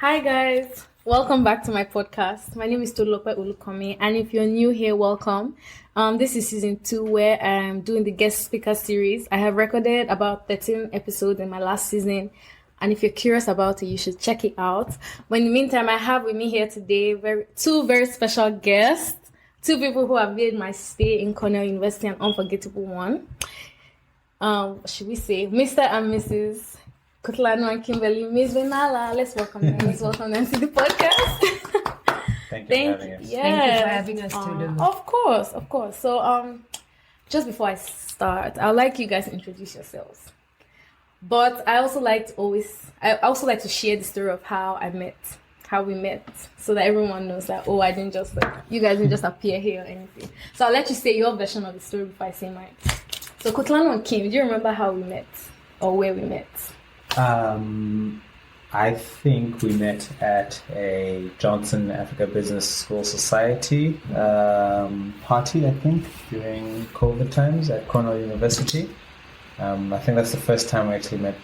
Hi guys, welcome back to my podcast. My name is Tolulope Olukomi, and if you're new here, welcome. This is season 2 where I'm doing the guest speaker series. I have recorded about 13 episodes in my last season, and if you're curious about it, you should check it out. But in the meantime, I have with me here today two very special guests, two people who have made my stay in Cornell University an unforgettable one. Should we say Mr. and Mrs. Kutlwano Mzwinila. Let's welcome them. Let's welcome them to the podcast. Thank you for having us. Yeah. Thank you for having us too. Of course. So, just before I start, I'd like you guys to introduce yourselves. But I also like to share the story of how we met, so that everyone knows that you guys didn't just appear here or anything. So I'll let you say your version of the story before I say mine. So Kutlwano and Kim, do you remember how we met or where we met? I think we met at a Johnson Africa Business School Society party, I think, during COVID times at Cornell University. I think that's the first time we actually met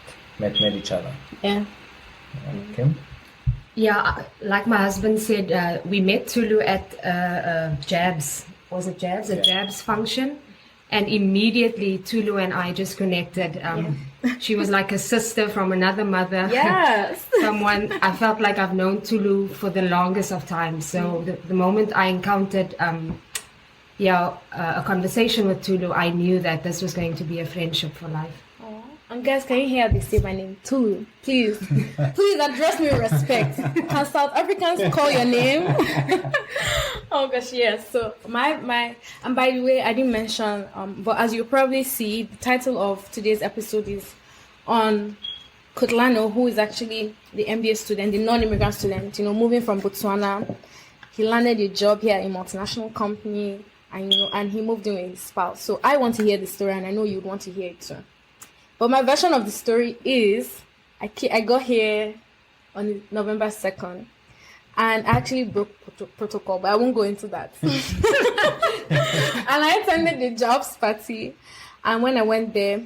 each other. Yeah. Kim? Yeah, like my husband said, we met Tulu at Jabs. Was it Jabs? A Jabs function. And immediately Tulu and I just connected. She was like a sister from another mother. Yes. Someone, I felt like I've known Tulu for the longest of time. So the moment I encountered a conversation with Tulu, I knew that this was going to be a friendship for life. And guys, can you hear they say my name too? Please address me with respect. Can South Africans call your name? Oh gosh, yes. So my and by the way, I didn't mention, but as you probably see, the title of today's episode is on Kutlwano, who is actually the MBA student, the non-immigrant student. Moving from Botswana, he landed a job here at a multinational company, and he moved in with his spouse. So I want to hear the story, and I know you'd want to hear it too. But my version of the story is, I got here on November 2nd, and I actually broke protocol, but I won't go into that. And I attended the jobs party, and when I went there,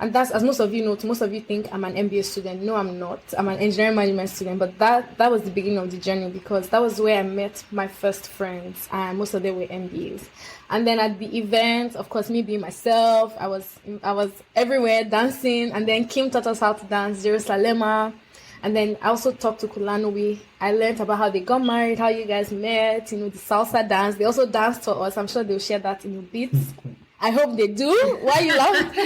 and that's, as most of you know, most of you think I'm an MBA student. No, I'm not. I'm an engineering management student, but that was the beginning of the journey, because that was where I met my first friends, and most of them were MBAs. And then at the event, of course, me being myself, I was everywhere dancing, and then Kim taught us how to dance Jerusalem. And then I also talked to Kulano. I learned about how they got married, how you guys met, the salsa dance. They also danced to us. I'm sure they'll share that in a bit. I hope they do. Why you laugh?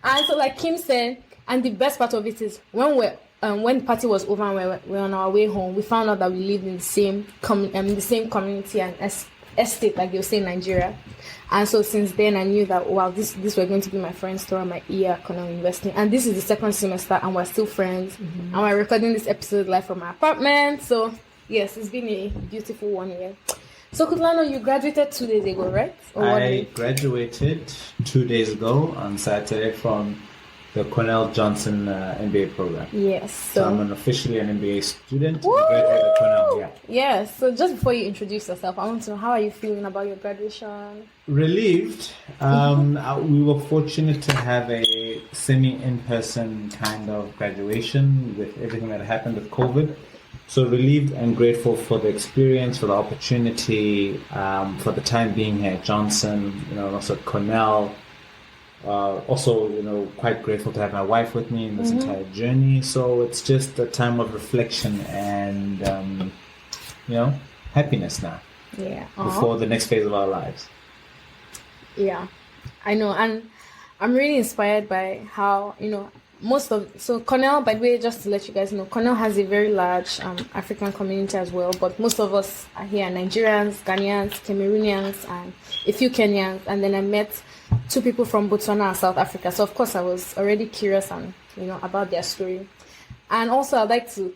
And so, like Kim said, and the best part of it is when the party was over and we were on our way home, we found out that we lived in the same community and estate, like they'll say in Nigeria. And so since then, I knew that, wow, this were going to be my friends throughout my year at Cornell University. And this is the second semester, and we're still friends. Mm-hmm. And we're recording this episode live from my apartment. So yes, it's been a beautiful 1 year. So Kutlwano, you graduated 2 days ago, right? I graduated 2 days ago on Saturday from the Cornell Johnson MBA program. Yes. So I'm officially an MBA student. I graduated at Cornell, yeah. Yes. So just before you introduce yourself, I want to know, how are you feeling about your graduation? Relieved. We were fortunate to have a semi-in-person kind of graduation with everything that happened with COVID. So relieved and grateful for the experience, for the opportunity, for the time being here at Johnson, and also at Cornell. Also, quite grateful to have my wife with me in this entire journey. So it's just a time of reflection and, happiness now. Yeah. Before the next phase of our lives. Yeah, I know. And I'm really inspired by how, so Cornell, by the way, just to let you guys know, Cornell has a very large African community as well, but most of us are here Nigerians, Ghanaians, Cameroonians, and a few Kenyans. And then I met 2 people from Botswana and South Africa. So of course I was already curious and about their story. And also I'd like to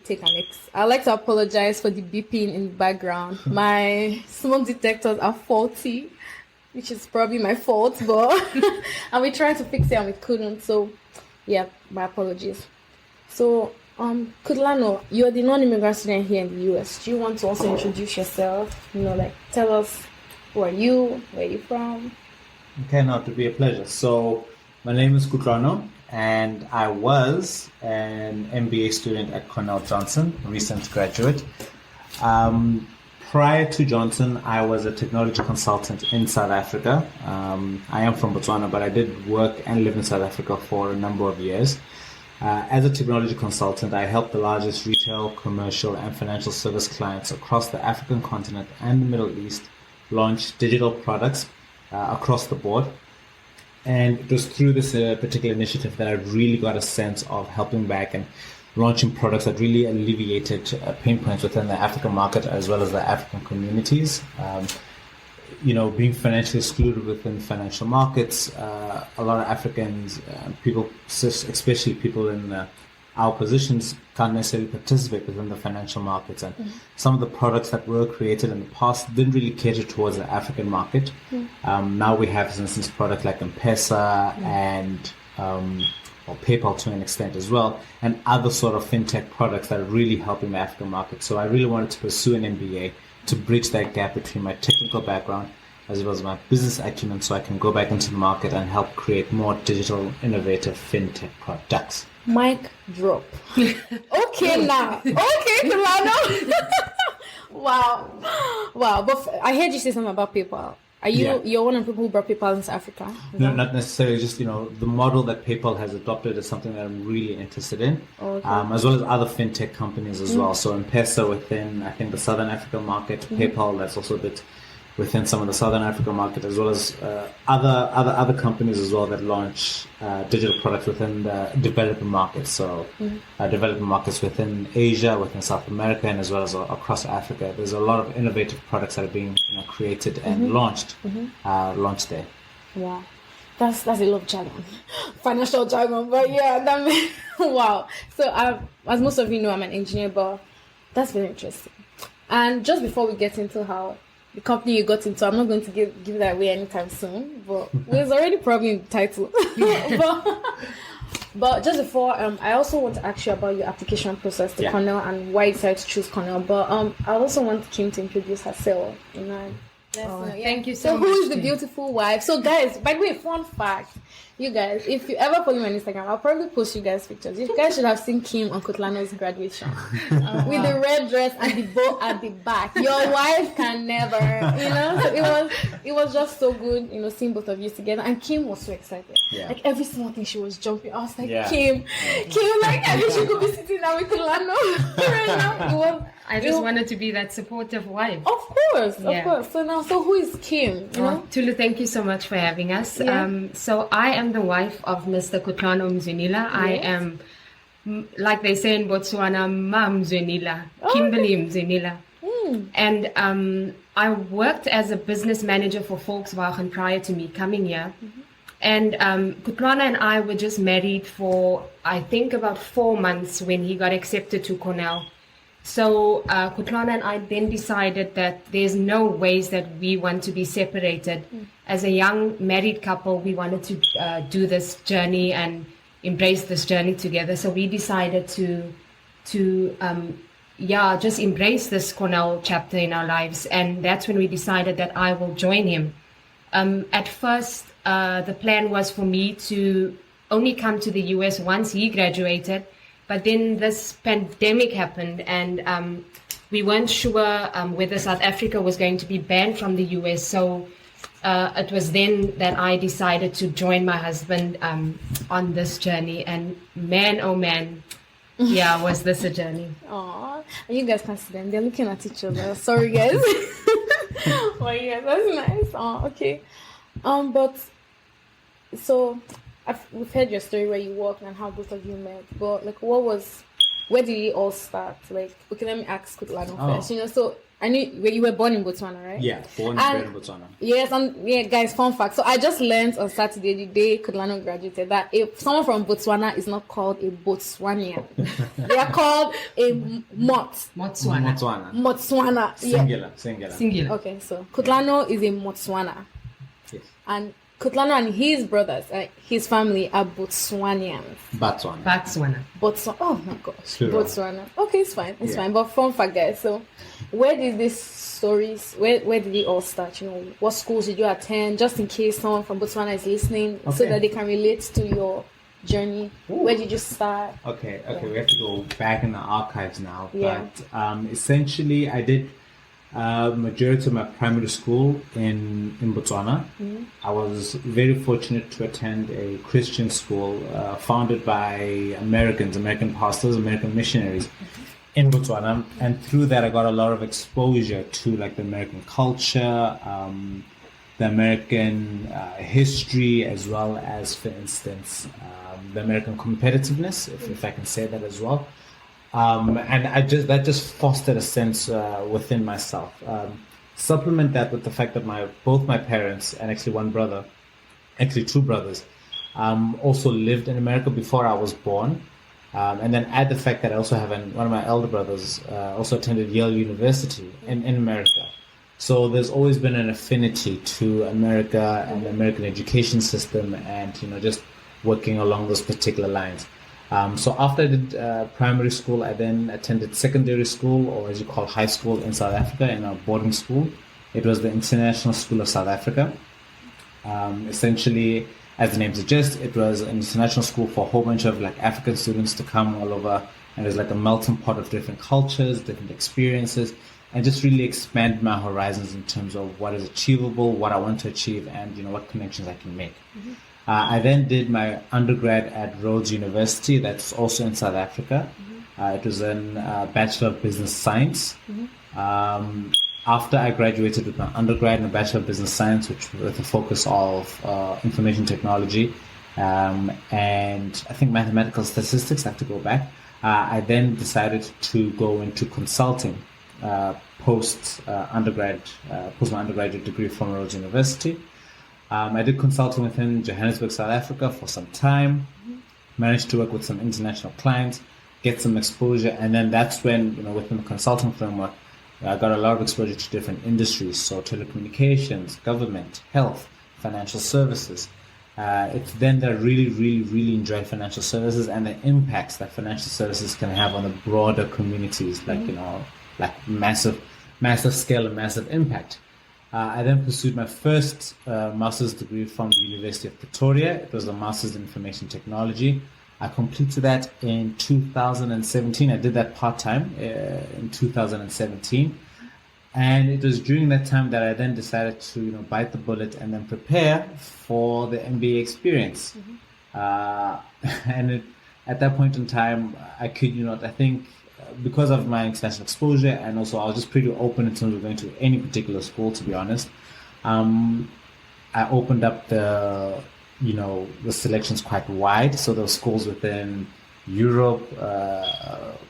apologize for the beeping in the background. My smoke detectors are faulty, which is probably my fault, but and we tried to fix it and we couldn't. So yeah, my apologies. So Kutlwano, you're the non-immigrant student here in the US. Do you want to also introduce yourself? Tell us, who are you, where are you from? Okay, now to be a pleasure. So my name is Kutlwano. and I was an MBA student at Cornell Johnson, recent graduate. Prior to Johnson, I was a technology consultant in South Africa. I am from Botswana, but I did work and live in South Africa for a number of years. As a technology consultant, I helped the largest retail, commercial, and financial service clients across the African continent and the Middle East launch digital products across the board. And it was through this particular initiative that I really got a sense of helping back and launching products that really alleviated pain points within the African market as well as the African communities. Being financially excluded within financial markets, a lot of Africans, people, especially people in our positions, can't necessarily participate within the financial markets. And some of the products that were created in the past didn't really cater towards the African market. Now we have, for instance, products like M-Pesa and or PayPal to an extent as well, and other sort of fintech products that are really helping the African market. So I really wanted to pursue an MBA to bridge that gap between my technical background as well as my business acumen, so I can go back into the market and help create more digital, innovative fintech products. Mic drop. Okay, now. Okay, Kutlwano. Wow. But I heard you say something about PayPal. You're one of the people who brought PayPal into Africa? No, not necessarily. Just, the model that PayPal has adopted is something that I'm really interested in, as well as other fintech companies as well. So M-Pesa within, I think, the Southern African market, PayPal that's also a bit within some of the Southern African market, as well as other companies as well that launch digital products within the developing markets. So developing markets within Asia, within South America, and as well as across Africa. There's a lot of innovative products that are being created and launched there. Wow. That's a lot of jargon, financial jargon, but yeah, wow. So as most of you know, I'm an engineer, but that's very interesting. And just before we get into how the company you got into, I'm not going to give that away anytime soon, but it's already probably in the title. but just before, I also want to ask you about your application process to Cornell and why you decided to choose Cornell. But I also want Kim to introduce herself. Thank you so much. So who is the beautiful wife? So guys, by the way, fun fact. You guys, if you ever follow me on Instagram, I'll probably post you guys pictures. You guys should have seen Kim on Kutlwano's graduation with the red dress and the bow at the back. Your wife can never, So it was just so good, seeing both of you together. And Kim was so excited. Yeah. Like every single thing she was jumping. I was like, Kim, like I wish you could be sitting down with Kutlwano right now. I just wanted to be that supportive wife. Of course. So who is Kim? Tulu, thank you so much for having us. Yeah. So I am the wife of Mr. Kutlwano Mzwinila. Yes. I am, like they say in Botswana, Ma Mzwinila, Kimberly Mzwinila. And I worked as a business manager for Volkswagen prior to me coming here. And Kutlwano and I were just married for, I think, about 4 months when he got accepted to Cornell. So Kutlwano and I then decided that there's no ways that we want to be separated. As a young married couple, we wanted to do this journey and embrace this journey together. So we decided to just embrace this Cornell chapter in our lives. And that's when we decided that I will join him. At first, the plan was for me to only come to the US once he graduated. But then this pandemic happened, and we weren't sure whether South Africa was going to be banned from the US. So it was then that I decided to join my husband on this journey. And man, oh man, was this a journey? Aw, you guys can see them. They're looking at each other. Sorry, guys. Well, yeah, that's nice. Oh, okay. But so... we've heard your story where you worked and how both of you met, but where did it all start? Like, okay, let me ask Kutlwano first. So I knew you were born in Botswana, right? Yeah, born and bred in Botswana. Yes, and guys, fun fact. So I just learned on Saturday, the day Kutlwano graduated, that if someone from Botswana is not called a Botswanian, they are called a Motswana. Singular. Okay, so Kutlwano is a Motswana. Yes. And Kutlwano and his brothers, his family, are Botswanians. Botswana. Oh my gosh. Botswana. Okay, it's fine. It's fine. But fun fact, guys. So, where did these stories? Where did it all start? What schools did you attend? Just in case someone from Botswana is listening, so that they can relate to journey? Where did you start? Okay, we have to go back in the archives now. Yeah. But essentially, I did majority of my primary school in Botswana. I was very fortunate to attend a Christian school founded by American pastors, American missionaries in Botswana, and through that I got a lot of exposure to like the American culture, the American history, as well as, for instance, the American competitiveness, if I can say that as well. And that just fostered a sense within myself. Supplement that with the fact that both my parents and actually two brothers, also lived in America before I was born. And then add the fact that I also have one of my elder brothers also attended Yale University in America. So there's always been an affinity to America and the American education system, and just working along those particular lines. So after I did primary school, I then attended secondary school, or as you call high school, in South Africa, in a boarding school. It was the International School of South Africa. Essentially, as the name suggests, it was an international school for a whole bunch of like African students to come all over, and it was like a melting pot of different cultures, different experiences, and just really expand my horizons in terms of what is achievable, what I want to achieve, and what connections I can make. I then did my undergrad at Rhodes University, that's also in South Africa. It was in Bachelor of Business Science. After I graduated with my undergrad in a Bachelor of Business Science, which with a focus of information technology and I think mathematical statistics, I have to go back, I then decided to go into consulting post my undergraduate degree from Rhodes University. I did consulting within Johannesburg, South Africa for some time, managed to work with some international clients, get some exposure, and then that's when, within the consulting framework, I got a lot of exposure to different industries, so telecommunications, government, health, financial services. It's then that I really, really, really enjoy financial services and the impacts that financial services can have on the broader communities, like massive scale and massive impact. I then pursued my first master's degree from the University of Pretoria. It was a master's in information technology. I completed that in 2017. I did that part-time in 2017. And it was during that time that I then decided to bite the bullet and then prepare for the MBA experience. And at that point in time, I kid you not, I think because of my international exposure, and also I was just pretty open in terms of going to any particular school, to be honest, I opened up the selections quite wide. So there were schools within Europe,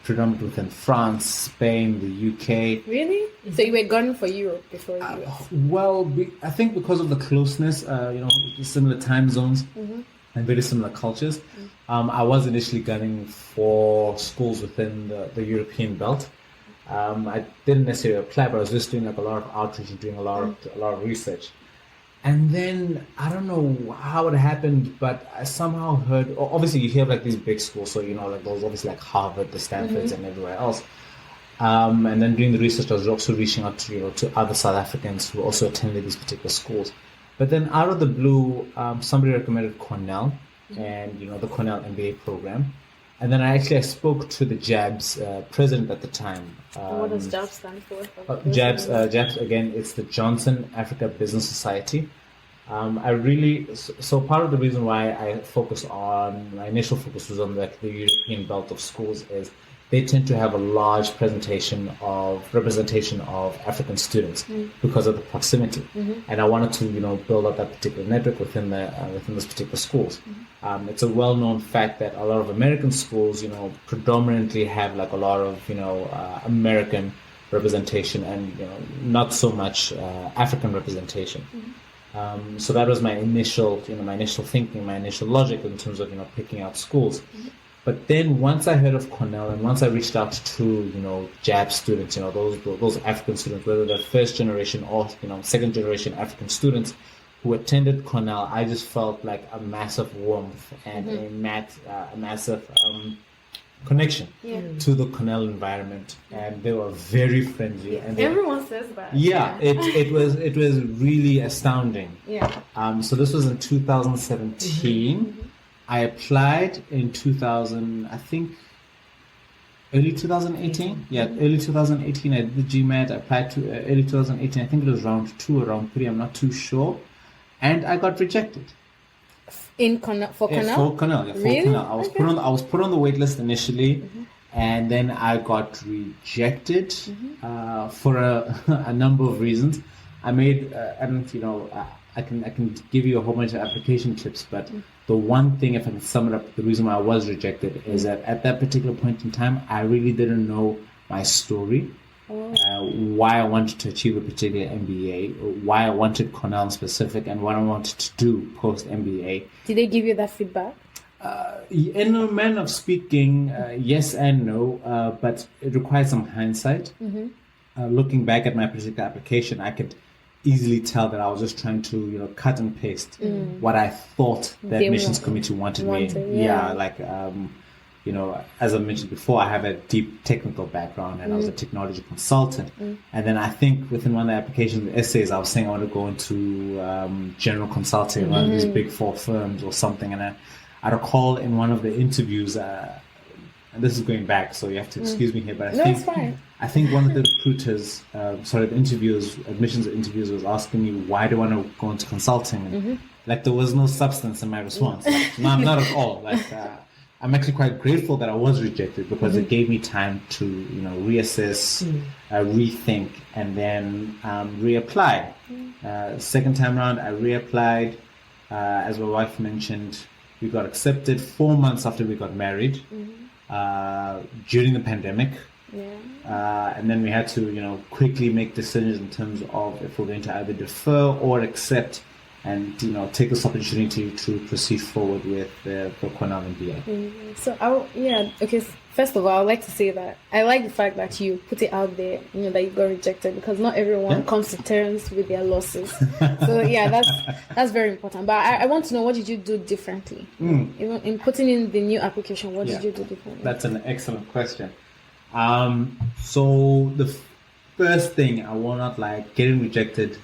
predominantly within France, Spain, the UK. Really? So you were gone for Europe before the US? Well, I think because of the closeness, similar time zones and very similar cultures, I was initially gunning for schools within the European belt. I didn't necessarily apply, but I was just doing like a lot of outreach and doing a lot of research. And then I don't know how it happened, but I somehow heard. Obviously, you hear like these big schools, so like those obviously like Harvard, the Stanfords, and everywhere else. And then doing the research, I was also reaching out to other South Africans who also attended these particular schools. But then out of the blue, somebody recommended Cornell and the Cornell MBA program. And then I spoke to the JABS president at the time. What does JABS stand for? JABS again, it's the Johnson Africa Business Society. So part of the reason why my initial focus was on the European belt of schools is they tend to have a large representation of African students because of the proximity. And I wanted to build up that particular network within those particular schools. It's a well-known fact that a lot of American schools predominantly have like a lot of American representation and not so much African representation. So that was my initial thinking, my initial logic in terms of picking out schools. But then once I heard of Cornell and once I reached out to JABS students, those African students, whether they're first generation or second generation African students who attended Cornell, I just felt like a massive warmth and a massive connection to the Cornell environment, and they were very friendly. And everyone says that. Yeah, it was really astounding. Yeah. So this was in 2017. I applied in 2000, I think, early 2018. Yeah, early 2018. I did the GMAT. I applied to early 2018. I think it was round 2 or round 3. I'm not too sure. And I got rejected. For Cornell? For Cornell, yeah, for Really? Cornell. I was put on the wait list initially, and then I got rejected for a number of reasons. I made, I can give you a whole bunch of application tips, but the one thing, if I can sum it up, the reason why I was rejected is that at that particular point in time, I really didn't know my story, why I wanted to achieve a particular MBA, why I wanted Cornell in specific, and what I wanted to do post MBA. Did they give you that feedback? In a manner of speaking, yes and no, but it requires some hindsight. Looking back at my particular application, I could easily tell that I was just trying to, cut and paste what I thought the admissions committee wanted me. As I mentioned before, I have a deep technical background and I was a technology consultant. And then I think within one of the application essays, I was saying I want to go into general consulting, one of these big 4 firms or something. And I recall in one of the interviews, and this is going back, so you have to excuse me here, but I think one of the recruiters, admissions interviewers was asking me, why do I want to go into consulting? And there was no substance in my response. Not at all. I'm actually quite grateful that I was rejected because it gave me time to, reassess, rethink, and then reapply. Second time around, I reapplied. As my wife mentioned, we got accepted 4 months after we got married during the pandemic. And then we had to, quickly make decisions in terms of if we're going to either defer or accept and, take this opportunity to proceed forward with the Cornell MBA. First of all, I'd like to say that I like the fact that you put it out there, that you got rejected, because not everyone comes to terms with their losses. So that's very important. But I want to know, what did you do differently? Even in putting in the new application, what did you do differently? That's an excellent question. So the first thing, I will not getting rejected,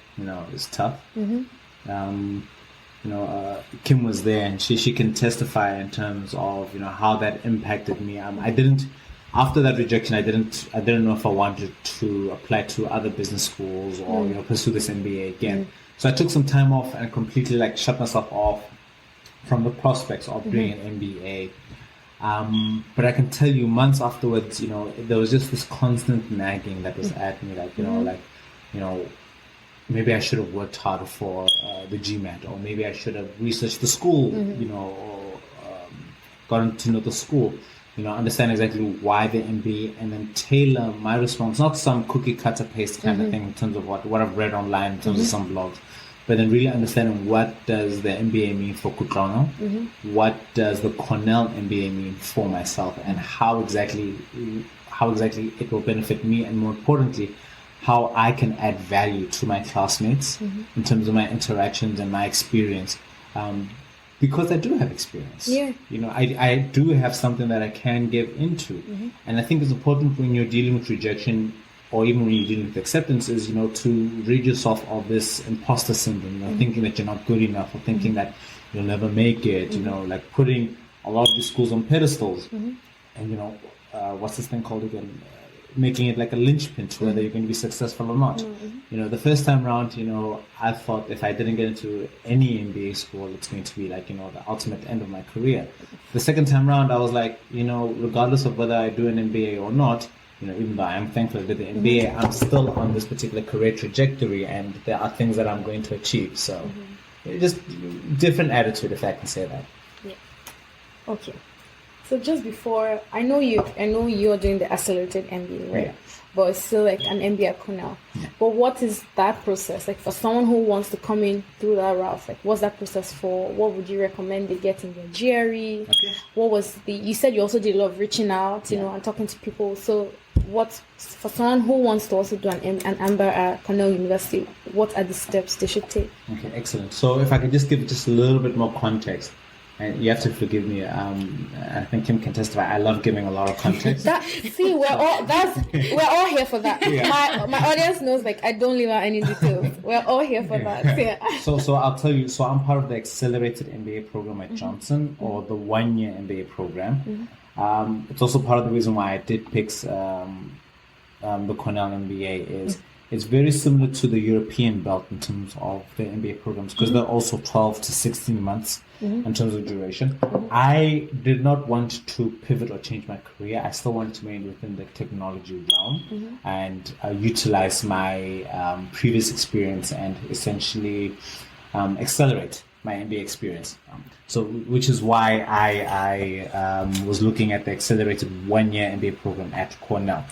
is tough. Kim was there and she can testify in terms of, how that impacted me. After that rejection, I didn't know if I wanted to apply to other business schools or, pursue this MBA again. So I took some time off and completely shut myself off from the prospects of doing an MBA. But I can tell you, months afterwards, there was just this constant nagging that was at me, maybe I should have worked harder for the GMAT, or maybe I should have researched the school, or gotten to know the school, understand exactly why the MBA, and then tailor my response, not some cookie cutter paste kind of thing in terms of what I've read online, in terms of some blogs, but then really understanding what does the MBA mean for Kutlwano, what does the Cornell MBA mean for myself, and how exactly it will benefit me, and more importantly, how I can add value to my classmates in terms of my interactions and my experience. Because I do have experience. I do have something that I can give into. And I think it's important when you're dealing with rejection, or even when you're dealing with acceptance, is, to rid yourself of this imposter syndrome, thinking that you're not good enough, or thinking that you'll never make it, putting a lot of these schools on pedestals. And, what's this thing called again? Making it like a linchpin to whether you're going to be successful or not. The first time around, I thought if I didn't get into any MBA school, it's going to be the ultimate end of my career. The second time around, I was regardless of whether I do an MBA or not, even though I am thankful I did the MBA, I'm still on this particular career trajectory, and there are things that I'm going to achieve. So just different attitude, if I can say that. Yeah. Okay. So just before, I know you're doing the accelerated MBA, right? But it's still an MBA at Cornell. But what is that process? For someone who wants to come in through that route, what's that process for? What would you recommend they get in their GRE? What was you said you also did a lot of reaching out, and talking to people. So for someone who wants to also do an AMBA at Cornell University, what are the steps they should take? Okay, excellent. So if I could just give just a little bit more context. and you have to forgive me. I think Kim can testify. I love giving a lot of context. We're all here for that. Yeah. My audience knows, like, I don't leave out any details. We're all here for that. Yeah. So I'll tell you. So I'm part of the accelerated MBA program at Johnson, or the 1-year MBA program. It's also part of the reason why I did pick the Cornell MBA is. It's very similar to the European belt in terms of the MBA programs, because they're also 12 to 16 months in terms of duration. I did not want to pivot or change my career. I still wanted to remain within the technology realm and utilize my previous experience and essentially accelerate my MBA experience. Which is why I was looking at the accelerated 1-year MBA program at Cornell.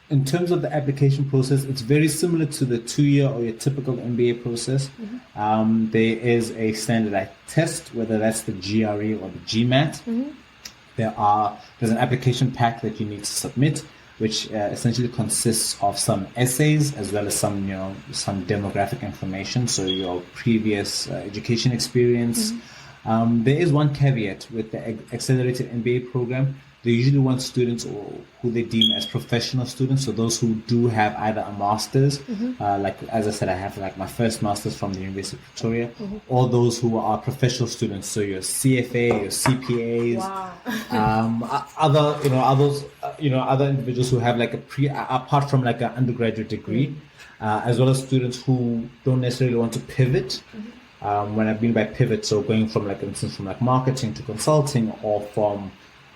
In terms of the application process, it's very similar to the 2-year or your typical MBA process. There is a standardized test, whether that's the GRE or the GMAT. There's an application pack that you need to submit, which essentially consists of some essays as well as some demographic information, so your previous education experience. There is one caveat with the accelerated MBA program. They usually want students who they deem as professional students, so those who do have either a master's, like as I said, I have like my first master's from the University of Pretoria, or those who are professional students, so your CFA, your CPAs, other individuals who have like apart from like an undergraduate degree, as well as students who don't necessarily want to pivot. When I mean by pivot, so going from like, for instance, from like marketing to consulting, or from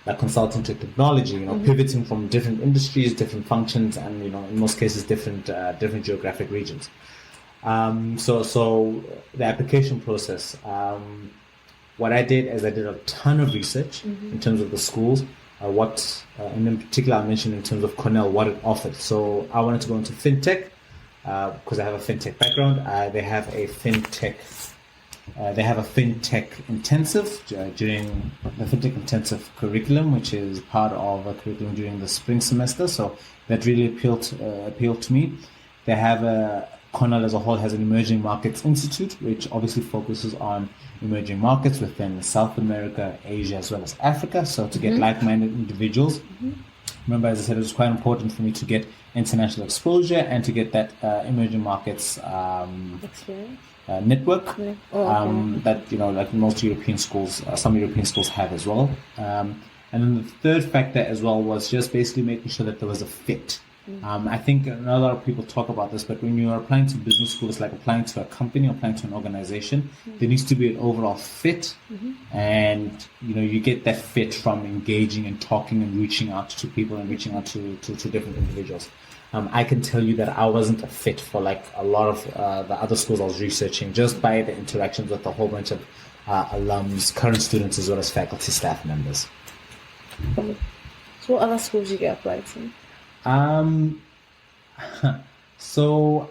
like consulting to technology, pivoting from different industries, different functions, and in most cases different geographic regions. So the application process. What I did is I did a ton of research in terms of the schools. And in particular, I mentioned in terms of Cornell what it offered. So I wanted to go into fintech because I have a fintech background. They have a fintech. They have a fintech intensive during the fintech intensive curriculum, which is part of a curriculum during the spring semester. So that really appealed to me. They have Cornell as a whole has an emerging markets institute, which obviously focuses on emerging markets within South America, Asia, as well as Africa. So to get like-minded individuals. Remember, as I said, it was quite important for me to get international exposure and to get that emerging markets network that like most European schools, some European schools have as well. And then the third factor as well was just basically making sure that there was a fit. I think a lot of people talk about this, but when you are applying to business school, it's like applying to a company or applying to an organization. There needs to be an overall fit, and you get that fit from engaging and talking and reaching out to people and reaching out to different individuals. I can tell you that I wasn't a fit for like a lot of the other schools I was researching, just by the interactions with a whole bunch of alums, current students, as well as faculty, staff members. So what other schools did you apply to? So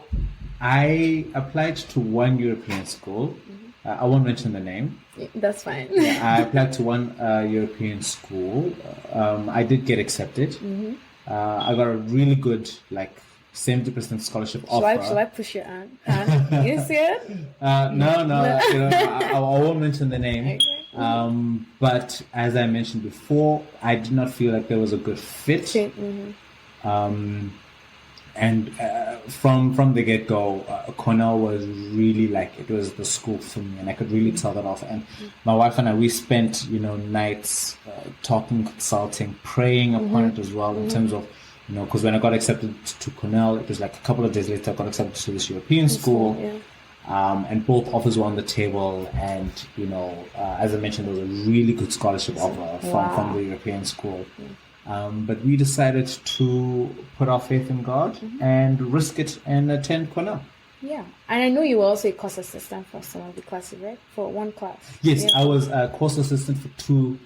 I applied to one European school. I won't mention the name. That's fine. I applied to one European school. I did get accepted. I got a really good, like 70% scholarship offer. Shall I push your hand? You see it? No. I won't mention the name. Okay. But as I mentioned before, I did not feel like there was a good fit. And from the get-go, Cornell was really like, it was the school for me, and I could really tell that off. And my wife and I, we spent nights talking, consulting, praying upon it as well, in terms of because when I got accepted to Cornell, it was like a couple of days later I got accepted to this European school. And both offers were on the table, and as I mentioned, there was a really good scholarship offer from the European school. But we decided to put our faith in God and risk it and attend Cornell. Yeah, and I know you were also a course assistant for some of the classes, right? For one class. Yes, I was a course assistant for two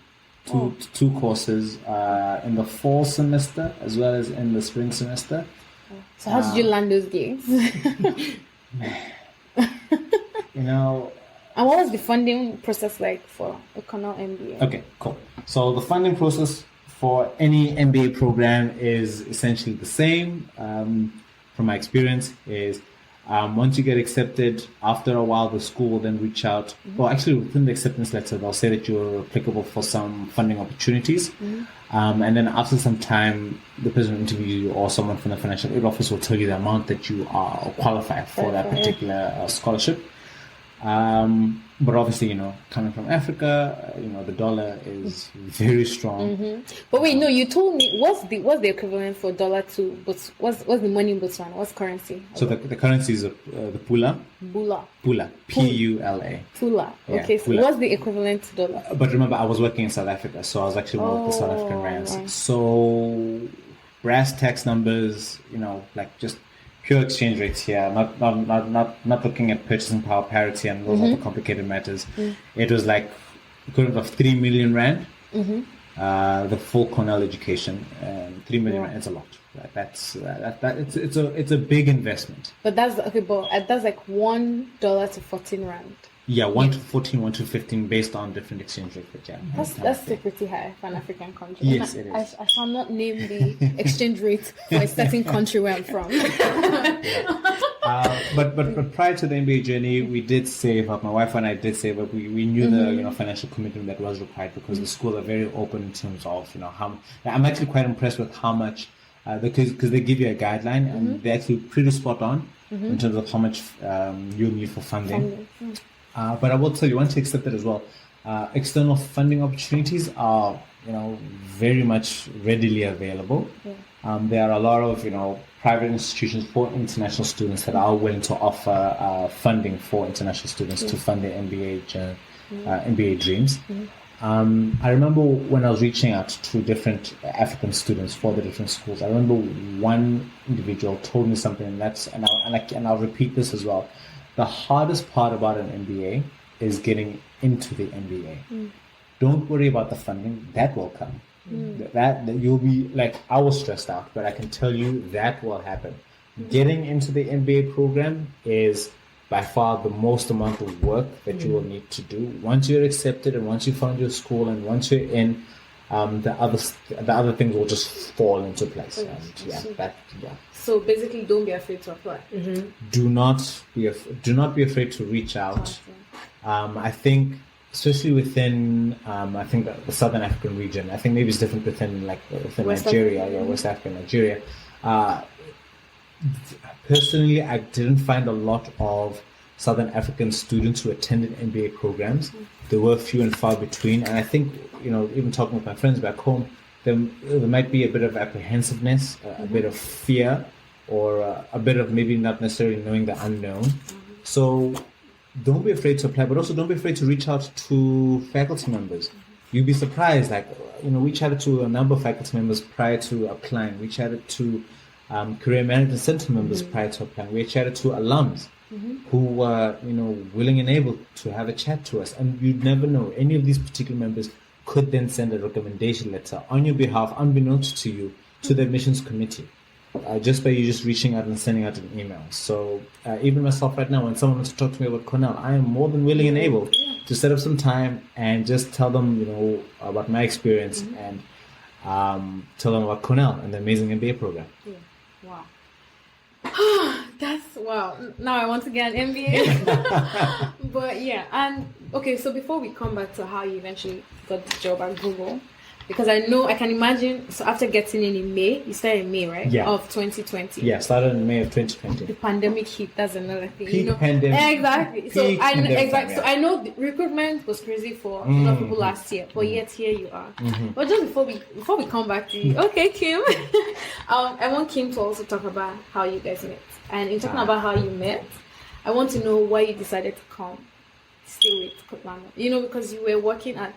courses in the fall semester as well as in the spring semester. So how did you land those gigs? And what was the funding process like for a Cornell MBA? Okay, cool. So the funding process for any MBA program is essentially the same. From my experience, is Once you get accepted, after a while, the school will then reach out. Well, actually, within the acceptance letter, they'll say that you're applicable for some funding opportunities. And then after some time, the person will interview you, or someone from the financial aid office will tell you the amount that you are qualified for that particular scholarship. But obviously, coming from Africa, the dollar is very strong. But wait, no, you told me what's the equivalent for dollar to what's the money in Botswana? What's currency? So the currency is the pula. Bula. Pula. P-U-L-A. Pula. Yeah, okay, so pula. what's the equivalent to dollar? But remember, I was working in South Africa, so I was actually more with the South African rands. Right. So brass tax numbers, like just pure exchange rates here, not looking at purchasing power parity and those other complicated matters. It was like equivalent of 3 million rand, the full Cornell education. 3 million rand is a lot. Right? It's a big investment. But that's okay. But that's like $1 to 14 rand. Yeah, 1 to 14, 1 to 15, based on different exchange rates. But yeah, That's still pretty high for an African country. Yes, it is. I shall not name the exchange rate for a certain country where I'm from. But prior to the MBA journey, we did save up. My wife and I did save up. We knew the financial commitment that was required, because the school are very open in terms of how. I'm actually quite impressed with how much, because they give you a guideline and they're actually pretty spot on in terms of how much you'll need for funding. But I will tell you, once you accept it as well, external funding opportunities are, very much readily available. There are a lot of, private institutions for international students that are willing to offer funding for international students to fund their MBA dreams. I remember when I was reaching out to different African students for the different schools, I remember one individual told me something, and I'll repeat this as well. The hardest part about an MBA is getting into the MBA. Don't worry about the funding; that will come. That you'll be like, I was stressed out, but I can tell you that will happen. Getting into the MBA program is by far the most amount of work that you will need to do. Once you're accepted, and once you found your school, and once you're in, the other things will just fall into place. So basically, don't be afraid to apply. Do not be afraid to reach out. I think, especially within the Southern African region, I think maybe it's different within West Nigeria, Africa. West Africa, Nigeria. Personally, I didn't find a lot of Southern African students who attended MBA programs. There were few and far between, and I think, even talking with my friends back home, there might be a bit of apprehensiveness, a bit of fear, or a bit of maybe not necessarily knowing the unknown. So don't be afraid to apply, but also don't be afraid to reach out to faculty members. You'd be surprised. We chatted to a number of faculty members prior to applying. We chatted to career management center members prior to applying. We chatted to alums who were, willing and able to have a chat to us. And you'd never know. Any of these particular members could then send a recommendation letter on your behalf, unbeknownst to you, to the admissions committee. Just by you just reaching out and sending out an email. So even myself right now, when someone wants to talk to me about Cornell, I am more than willing and able to set up some time and just tell them, about my experience and tell them about Cornell and the amazing MBA program. Yeah. Wow. That's wow. Now I want to get an MBA. But yeah, and okay, so before we come back to how you eventually got the job at Google, because I can imagine, so after getting in May, you started in May, right? Yeah. Of 2020. Yeah, started in May of 2020. The pandemic hit, that's another thing. Peak pandemic. Exactly. So I know the recruitment was crazy for a lot of people last year, but yet here you are. But just before we come back to you, okay, Kim, I want Kim to also talk about how you guys met. And in talking about how you met, I want to know why you decided to come stay with Kutlwano. Because you were working at,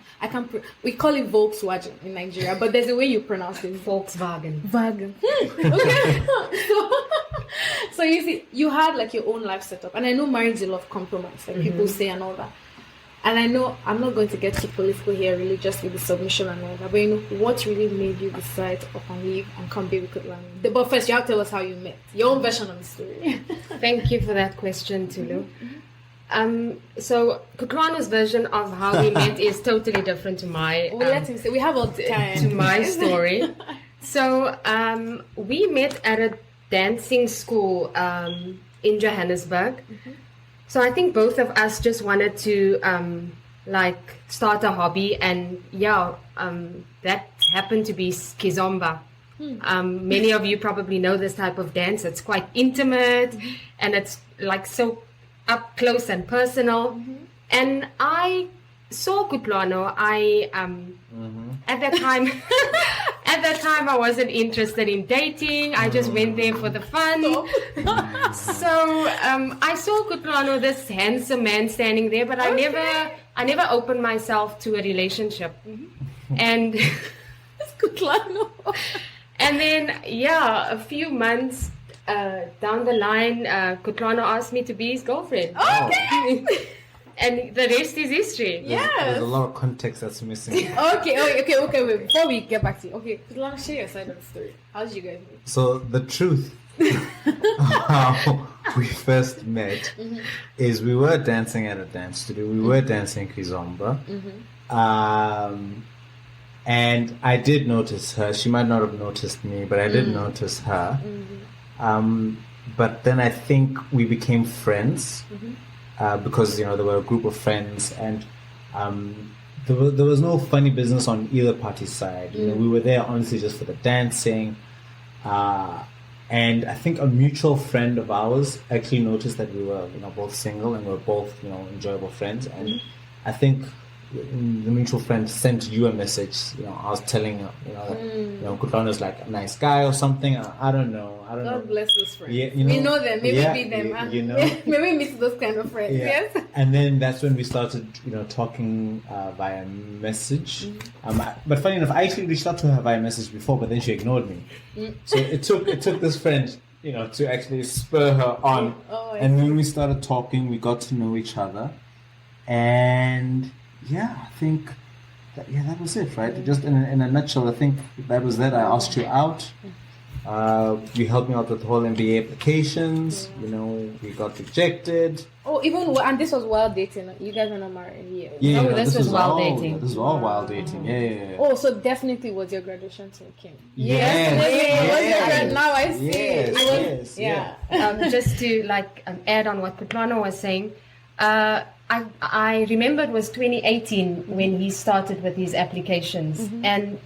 we call it Volkswagen in Nigeria, but there's a way you pronounce it. Volkswagen. Okay. So you see, you had like your own life set up. And I know marriage is a lot of compromise, like people say and all that. And I know I'm not going to get too political here, really, just with the submission and all that. But what really made you decide to up and leave and come be with Kutlwano? But first, you have to tell us how you met. Your own version of the story. Thank you for that question, Tulu. So Kutlwano's version of how we met is totally different to my. Let him say. We have all the time. To my story. So we met at a dancing school in Johannesburg. So I think both of us just wanted to start a hobby, and that happened to be Kizomba. Many of you probably know this type of dance. It's quite intimate, and it's like so up close and personal. And I saw Kutlwano. At that time, I wasn't interested in dating. I just went there for the fun. So I saw Kutlwano, this handsome man standing there, but I never opened myself to a relationship. And Kutlwano. And then, a few months down the line, Kutlwano asked me to be his girlfriend. Okay. And the rest is history. There's a lot of context that's missing. Okay. Wait, before we get back to you, okay, Kutlwano, share your side of the story. How did you guys meet? So the truth, how we first met, is we were dancing at a dance studio. We were dancing Kizomba. And I did notice her. She might not have noticed me, but I did notice her. But then I think we became friends because, there were a group of friends, and there was no funny business on either party's side. We were there honestly just for the dancing. And I think a mutual friend of ours actually noticed that we were, both single and we were both, enjoyable friends. And I think the mutual friend sent you a message. I was telling her, that Kutlwano is like a nice guy or something. I don't know. God bless those friends. Yeah, we know them. Maybe be them. Maybe miss those kind of friends. Yeah. Yes. And then that's when we started, talking via message. But funny enough, I actually reached out to her via message before, but then she ignored me. So it took this friend, to actually spur her on. And then we started talking. We got to know each other, and I think that was it, right? Just in a nutshell, I think that was that. I asked you out. You helped me out with the whole MBA applications. We got rejected. And this was while dating. You guys were not married yet. This was while dating. This was all while dating. Yeah. Oh, so definitely was your graduation to Kim. Yes. Now I see. Yes. Just to add on what Kutlwano was saying. I remember it was 2018 when he started with his applications, and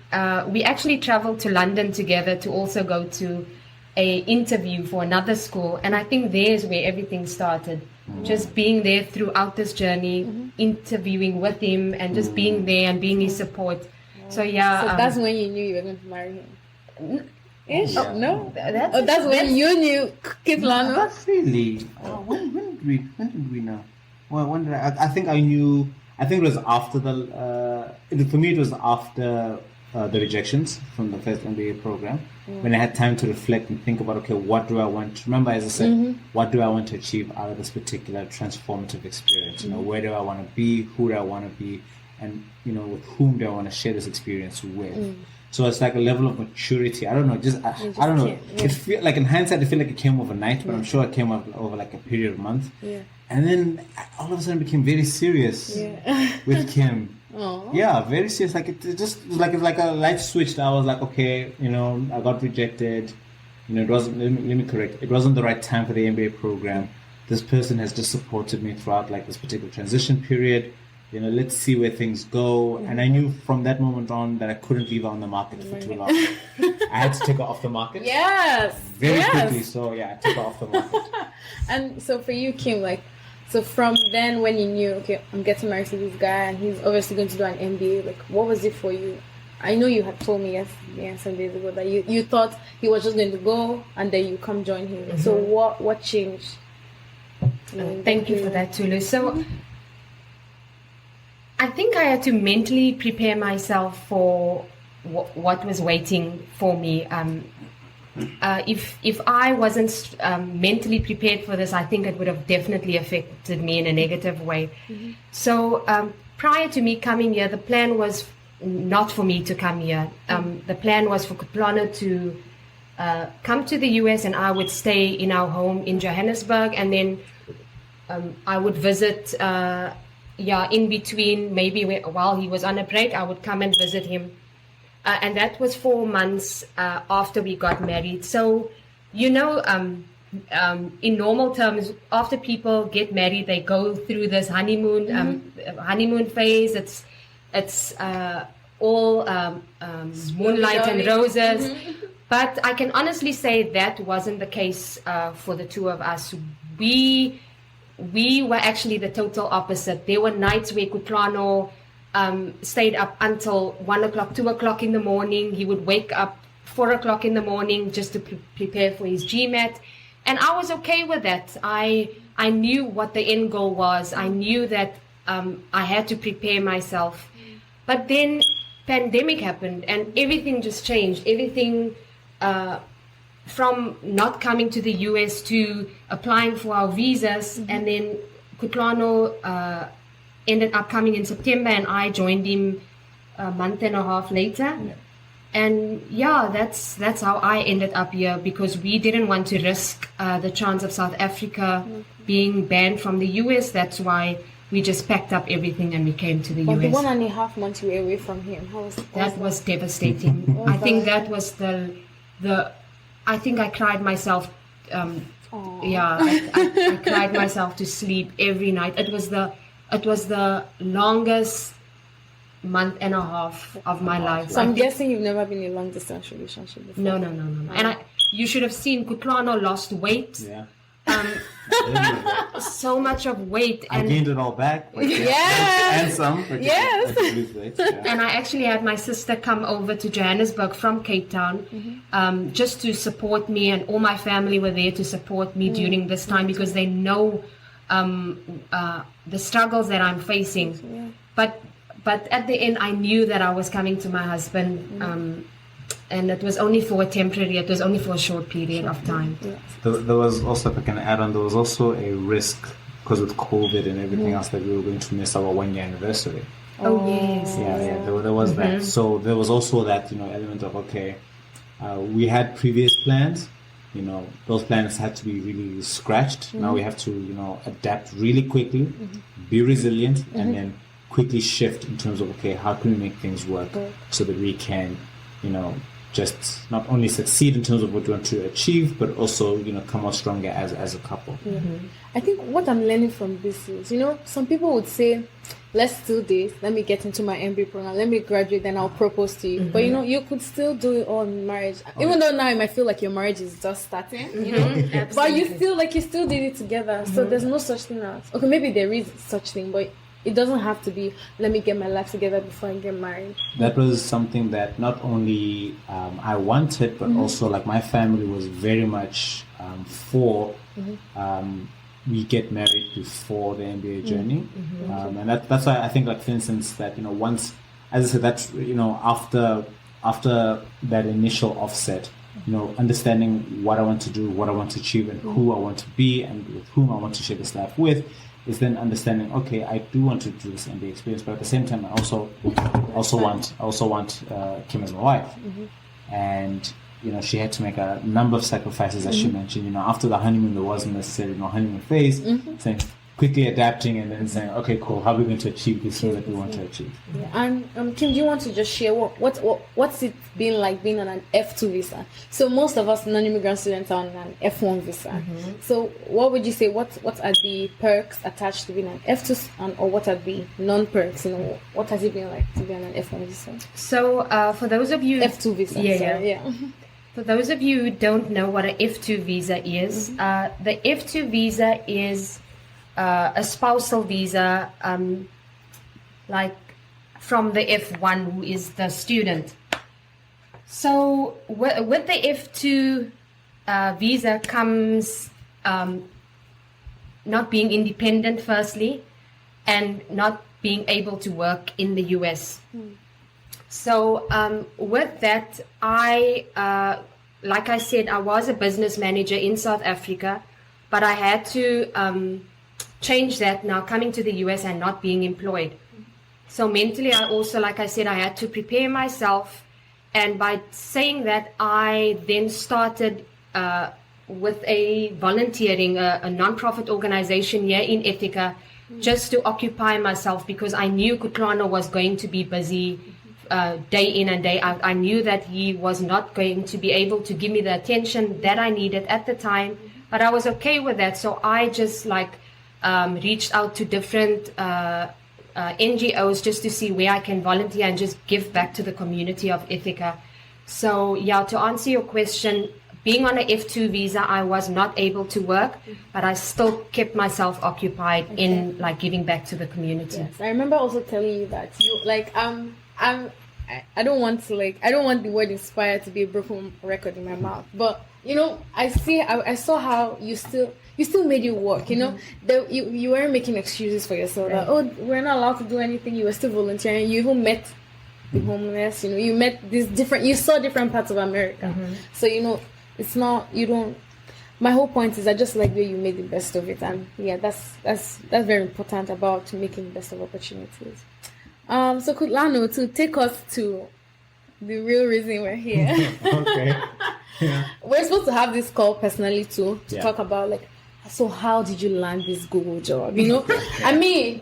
we actually traveled to London together to also go to a interview for another school, and I think there's where everything started. Just being there throughout this journey, interviewing with him, and just being there and being his support. So So that's when you knew you were going to marry him. No, that's when you knew Kutlwano. Not really. When did we know? Well, when did I think I knew. I think it was after for me, it was after the rejections from the first MBA program, when I had time to reflect and think about, okay, what do I want? Remember, as I said, what do I want to achieve out of this particular transformative experience? Where do I want to be? Who do I want to be? And with whom do I want to share this experience with? So it's like a level of maturity. I don't know. I don't know. It feel like in hindsight, I feel like it came overnight, but I'm sure it came over like a period of months. Yeah. And then all of a sudden, it became very serious with Kim. Aww. Yeah, very serious. Like it just like a light switched. I was like, okay, I got rejected. It wasn't. Let me correct. It wasn't the right time for the MBA program. This person has just supported me throughout like this particular transition period. Let's see where things go. And I knew from that moment on that I couldn't leave her on the market for too long. I had to take her off the market. Yes. Very quickly. So I took her off the market. And so for you, Kim, so from then when you knew, okay, I'm getting married to this guy and he's obviously going to do an MBA, what was it for you? I know you had told me some days ago that you thought he was just going to go and then you come join him. So what changed? Thank you for that, Tulu. So I think I had to mentally prepare myself for what was waiting for me. If I wasn't mentally prepared for this, I think it would have definitely affected me in a negative way. So prior to me coming here, the plan was not for me to come here. The plan was for Kutlwano to come to the US and I would stay in our home in Johannesburg, and then I would visit in between, maybe while he was on a break, I would come and visit him. And that was 4 months after we got married. So, in normal terms, after people get married, they go through this honeymoon phase. It's all moonlight and roses. But I can honestly say that wasn't the case for the two of us. We were actually the total opposite. There were nights where Kutlwano stayed up until 1 o'clock, 2 o'clock in the morning. He would wake up 4 o'clock in the morning just to prepare for his GMAT. And I was okay with that. I knew what the end goal was. I knew that I had to prepare myself. But then pandemic happened and everything just changed. Everything from not coming to the US to applying for our visas, and then Kutlwano ended up coming in September, and I joined him a month and a half later. Yeah. And that's how I ended up here, because we didn't want to risk the chance of South Africa being banned from the US. That's why we just packed up everything and we came to the US. The 1.5 months you were away from him, how was that? That was devastating. I think that was the I think I cried myself. I cried myself to sleep every night. It was the longest month and a half of my life. So I'm guessing you've never been in a long distance relationship before. No. And you should have seen Kutlwano lost weight. Yeah. So much of weight. I gained it all back. And some. Yes. And I actually had my sister come over to Johannesburg from Cape Town just to support me, and all my family were there to support me during this time, because they know the struggles that I'm facing. But at the end, I knew that I was coming to my husband, and it was only for a short period of time. There was also, if I can add on, there was also a risk, because with COVID and everything else, that we were going to miss our 1-year anniversary. Oh, yes. Yeah, there was that. So there was also that, element of, okay, we had previous plans, those plans had to be really scratched. Now we have to, adapt really quickly, be resilient, and then quickly shift in terms of, okay, how can we make things work so that we can, just not only succeed in terms of what we want to achieve, but also, come out stronger as a couple. I think what I'm learning from this is, some people would say, let's do this, let me get into my MBA program, let me graduate, then I'll propose to you. But you could still do it all in marriage. Even though now you might feel like your marriage is just starting, but you still did it together. So there's no such thing as, okay, maybe there is such thing, but it doesn't have to be, let me get my life together before I get married. That was something that not only I wanted, but also like my family was very much for we get married before the MBA journey. And that's why I think, like, for instance, that, once, as I said, that's, after that initial offset, understanding what I want to do, what I want to achieve, and who I want to be, and with whom I want to share this life with, is then understanding, okay, I do want to do this MBA experience, but at the same time, I also want Kim as my wife. And she had to make a number of sacrifices, as she mentioned. After the honeymoon, there wasn't necessarily no honeymoon phase. Saying, quickly adapting, and then saying, okay, cool, how are we going to achieve this thing that we want to achieve? And Kim, do you want to just share what's it been like being on an F2 visa? So most of us non-immigrant students are on an F1 visa. So what would you say, what are the perks attached to being an F2, or what are the non-perks? What has it been like to be on an F1 visa? So for those of you... F2 visa, For those of you who don't know what an F2 visa is, the F2 visa is a spousal visa, like from the F1, who is the student. So with the F2 visa comes not being independent, firstly, and not being able to work in the US. So with that, like I said, I was a business manager in South Africa, but I had to change that now, coming to the US and not being employed. So mentally, I also, like I said, I had to prepare myself. And by saying that, I then started with a volunteering, a non-profit organization here in Ithaca, just to occupy myself, because I knew Kutlwano was going to be busy day in and day out. I knew that he was not going to be able to give me the attention that I needed at the time But I was okay with that. So I just reached out to different NGOs just to see where I can volunteer and just give back to the community of Ithaca. So yeah, to answer your question, being on an F2 visa, I was not able to work, but I still kept myself occupied in giving back to the community. Yes, I remember also telling you that you I don't want the word inspired to be a broken record in my mouth, but I saw how you still made it work. You weren't making excuses for yourself. Right. That, we're not allowed to do anything. You were still volunteering. You even met the homeless. You met you saw different parts of America. So it's not, you don't. My whole point is I just like where you made the best of it, and yeah, that's very important about making the best of opportunities. So Kutlwano, to take us to the real reason we're here. Okay. Yeah. We're supposed to have this call personally too, to talk about so how did you land this Google job? I mean,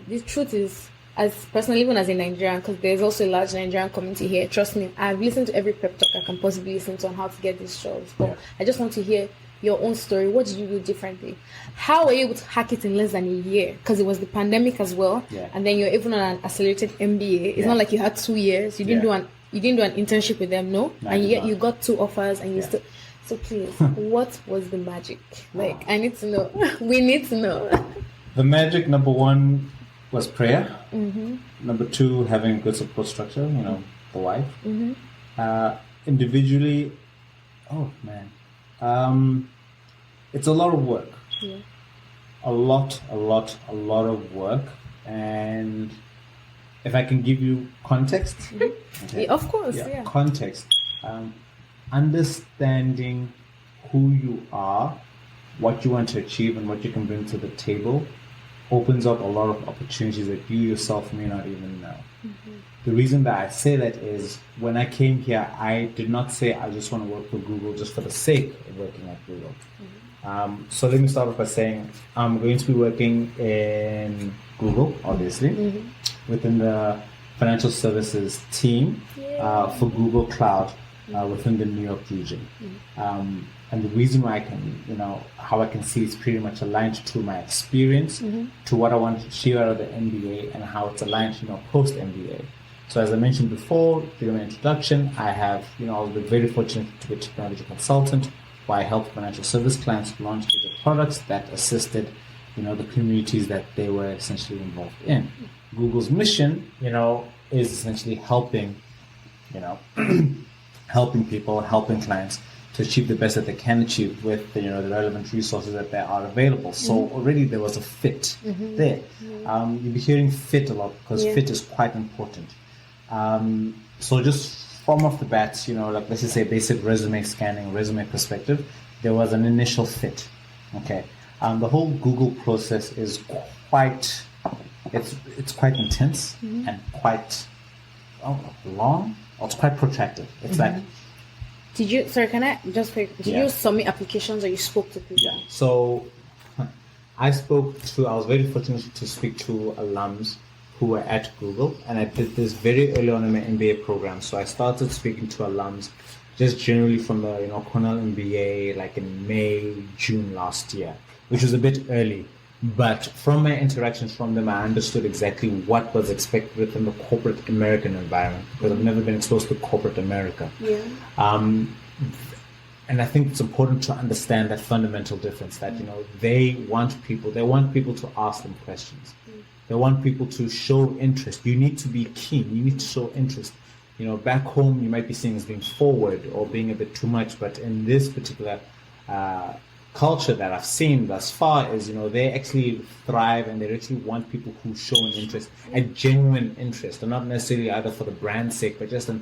the truth is, as personally, even as a Nigerian, because there's also a large Nigerian community here, trust me, I've listened to every pep talk I can possibly listen to on how to get these jobs. But I just want to hear your own story. What did you do differently? How were you able to hack it in less than a year? Because it was the pandemic as well. Yeah. And then you're even on an accelerated MBA. It's not like you had 2 years. You didn't do an internship with them, no? And yet you got 2 offers and you still. So please, what was the magic? I need to know. We need to know. The magic, number 1, was prayer. Number 2, having a good support structure, the wife. Individually, it's a lot of work. Yeah. A lot of work. And if I can give you context. Okay. Yeah, of course, yeah. Context. Understanding who you are, what you want to achieve, and what you can bring to the table opens up a lot of opportunities that you yourself may not even know. The reason that I say that is when I came here, I did not say I just want to work for Google just for the sake of working at Google. So let me start off by saying I'm going to be working in Google, obviously, within the financial services team for Google Cloud within the New York region. And the reason why I can, how I can see it's pretty much aligned to my experience, to what I want to achieve out of the MBA, and how it's aligned, post MBA. So as I mentioned before, during my introduction, I have, I was very fortunate to be a technology consultant, where I helped financial service clients launch digital products that assisted, the communities that they were essentially involved in. Google's mission, is essentially helping, helping people, helping clients to achieve the best that they can achieve with the relevant resources that they are available. So already there was a fit there. You'll be hearing fit a lot because fit is quite important. So just from off the bat, let's just say basic resume scanning, resume perspective, there was an initial fit. Okay. The whole Google process is quite, it's quite intense and quite long. Or it's quite protracted. It's can I just quick, did you submit applications or you spoke to people? Yeah. So I was very fortunate to speak to alums who were at Google, and I did this very early on in my MBA program. So I started speaking to alums just generally from the Cornell MBA like in May, June last year, which was a bit early. But from my interactions from them, I understood exactly what was expected within the corporate American environment, because I've never been exposed to corporate America. Yeah. And I think it's important to understand that fundamental difference that, they want people to ask them questions. They want people to show interest. You need to be keen. You need to show interest. Back home, you might be seen as being forward or being a bit too much, but in this particular culture that I've seen thus far is, they actually thrive and they actually want people who show an interest, a genuine interest, and not necessarily either for the brand's sake, but just a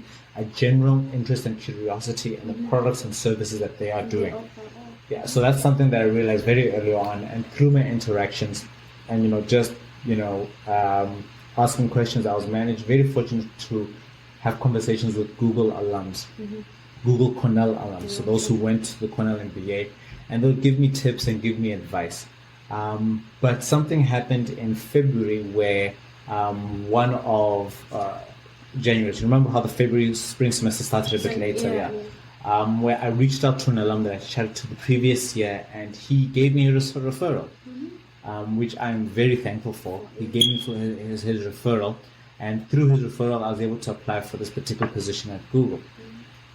general interest and curiosity in the products and services that they are doing. Yeah, so that's something that I realized very early on, and through my interactions and, asking questions, I was very fortunate to have conversations with Google alums, Google Cornell alums, so those who went to the Cornell MBA, and they'll give me tips and give me advice. But something happened in February where one of January, remember how the February spring semester started a bit later? where I reached out to an alum that I chatted to the previous year, and he gave me a referral, which I'm very thankful for. He gave me for his referral, and through his referral, I was able to apply for this particular position at Google.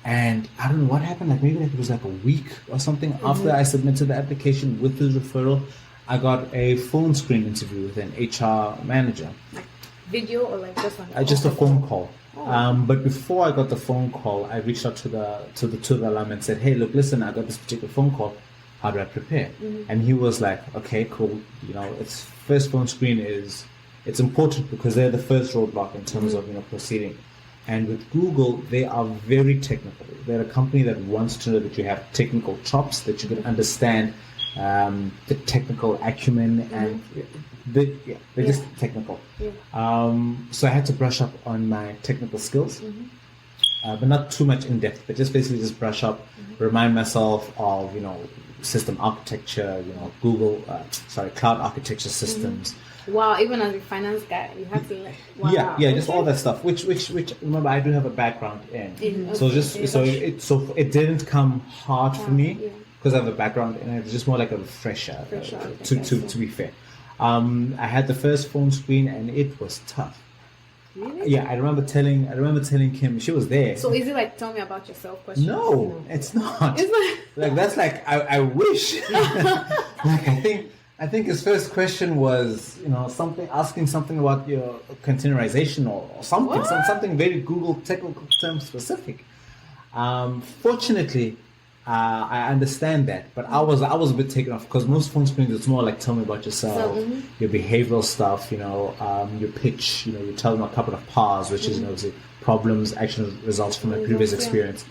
And I don't know what happened, like maybe like it was like a week or something after I submitted the application with his referral, I got a phone screen interview with an HR manager. Like video or like just one? Just a phone call. But before I got the phone call, I reached out to the alum and said, "Hey, look, listen, I got this particular phone call. How do I prepare?" And he was like, "Okay, cool. You know, it's first phone screen it's important because they're the first roadblock in terms of proceeding." And with Google, they are very technical. They're a company that wants to know that you have technical chops, that you can understand the technical acumen, and they're just technical. So I had to brush up on my technical skills, but not too much in depth, but just basically just brush up, remind myself of system architecture, cloud architecture systems. Wow, even as a finance guy, you have to like. Wow. Yeah, just all that stuff. Which remember, I do have a background in. So it didn't come hard for me because I have a background, and it was just more like a refresher. To be fair, I had the first phone screen, and it was tough. Really? Yeah, I remember telling Kim, she was there. So is it like tell me about yourself question? No, it's not. It's like that's like I wish. Like I think his first question was, asking something about your containerization or something, something very Google technical term specific. Fortunately, I understand that, but I was a bit taken off because most phone screens it's more like tell me about yourself, your behavioral stuff, your pitch, you tell them a couple of pars, which is the problems, action, results from my previous experience.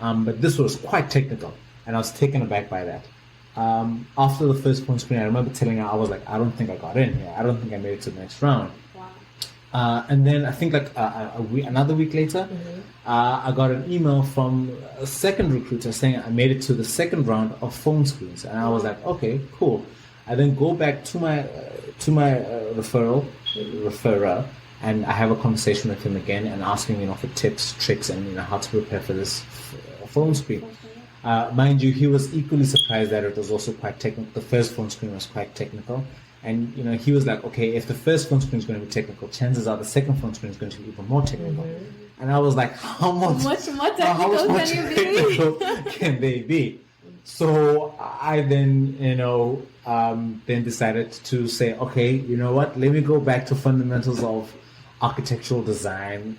But this was quite technical, and I was taken aback by that. After the first phone screen, I remember telling her, I was like, I don't think I got in here. I don't think I made it to the next round. Wow. And then I think like another week later, I got an email from a second recruiter saying I made it to the second round of phone screens. And I was like, okay, cool. I then go back to my referrer, and I have a conversation with him again and asking for tips, tricks, and how to prepare for this phone screen. Mind you, he was equally surprised that it was also quite technical. The first phone screen was quite technical. And, he was like, okay, if the first phone screen is going to be technical, chances are the second phone screen is going to be even more technical. And I was like, how much more technical can they be? So I then, then decided to say, okay, you know what, let me go back to fundamentals of architectural design.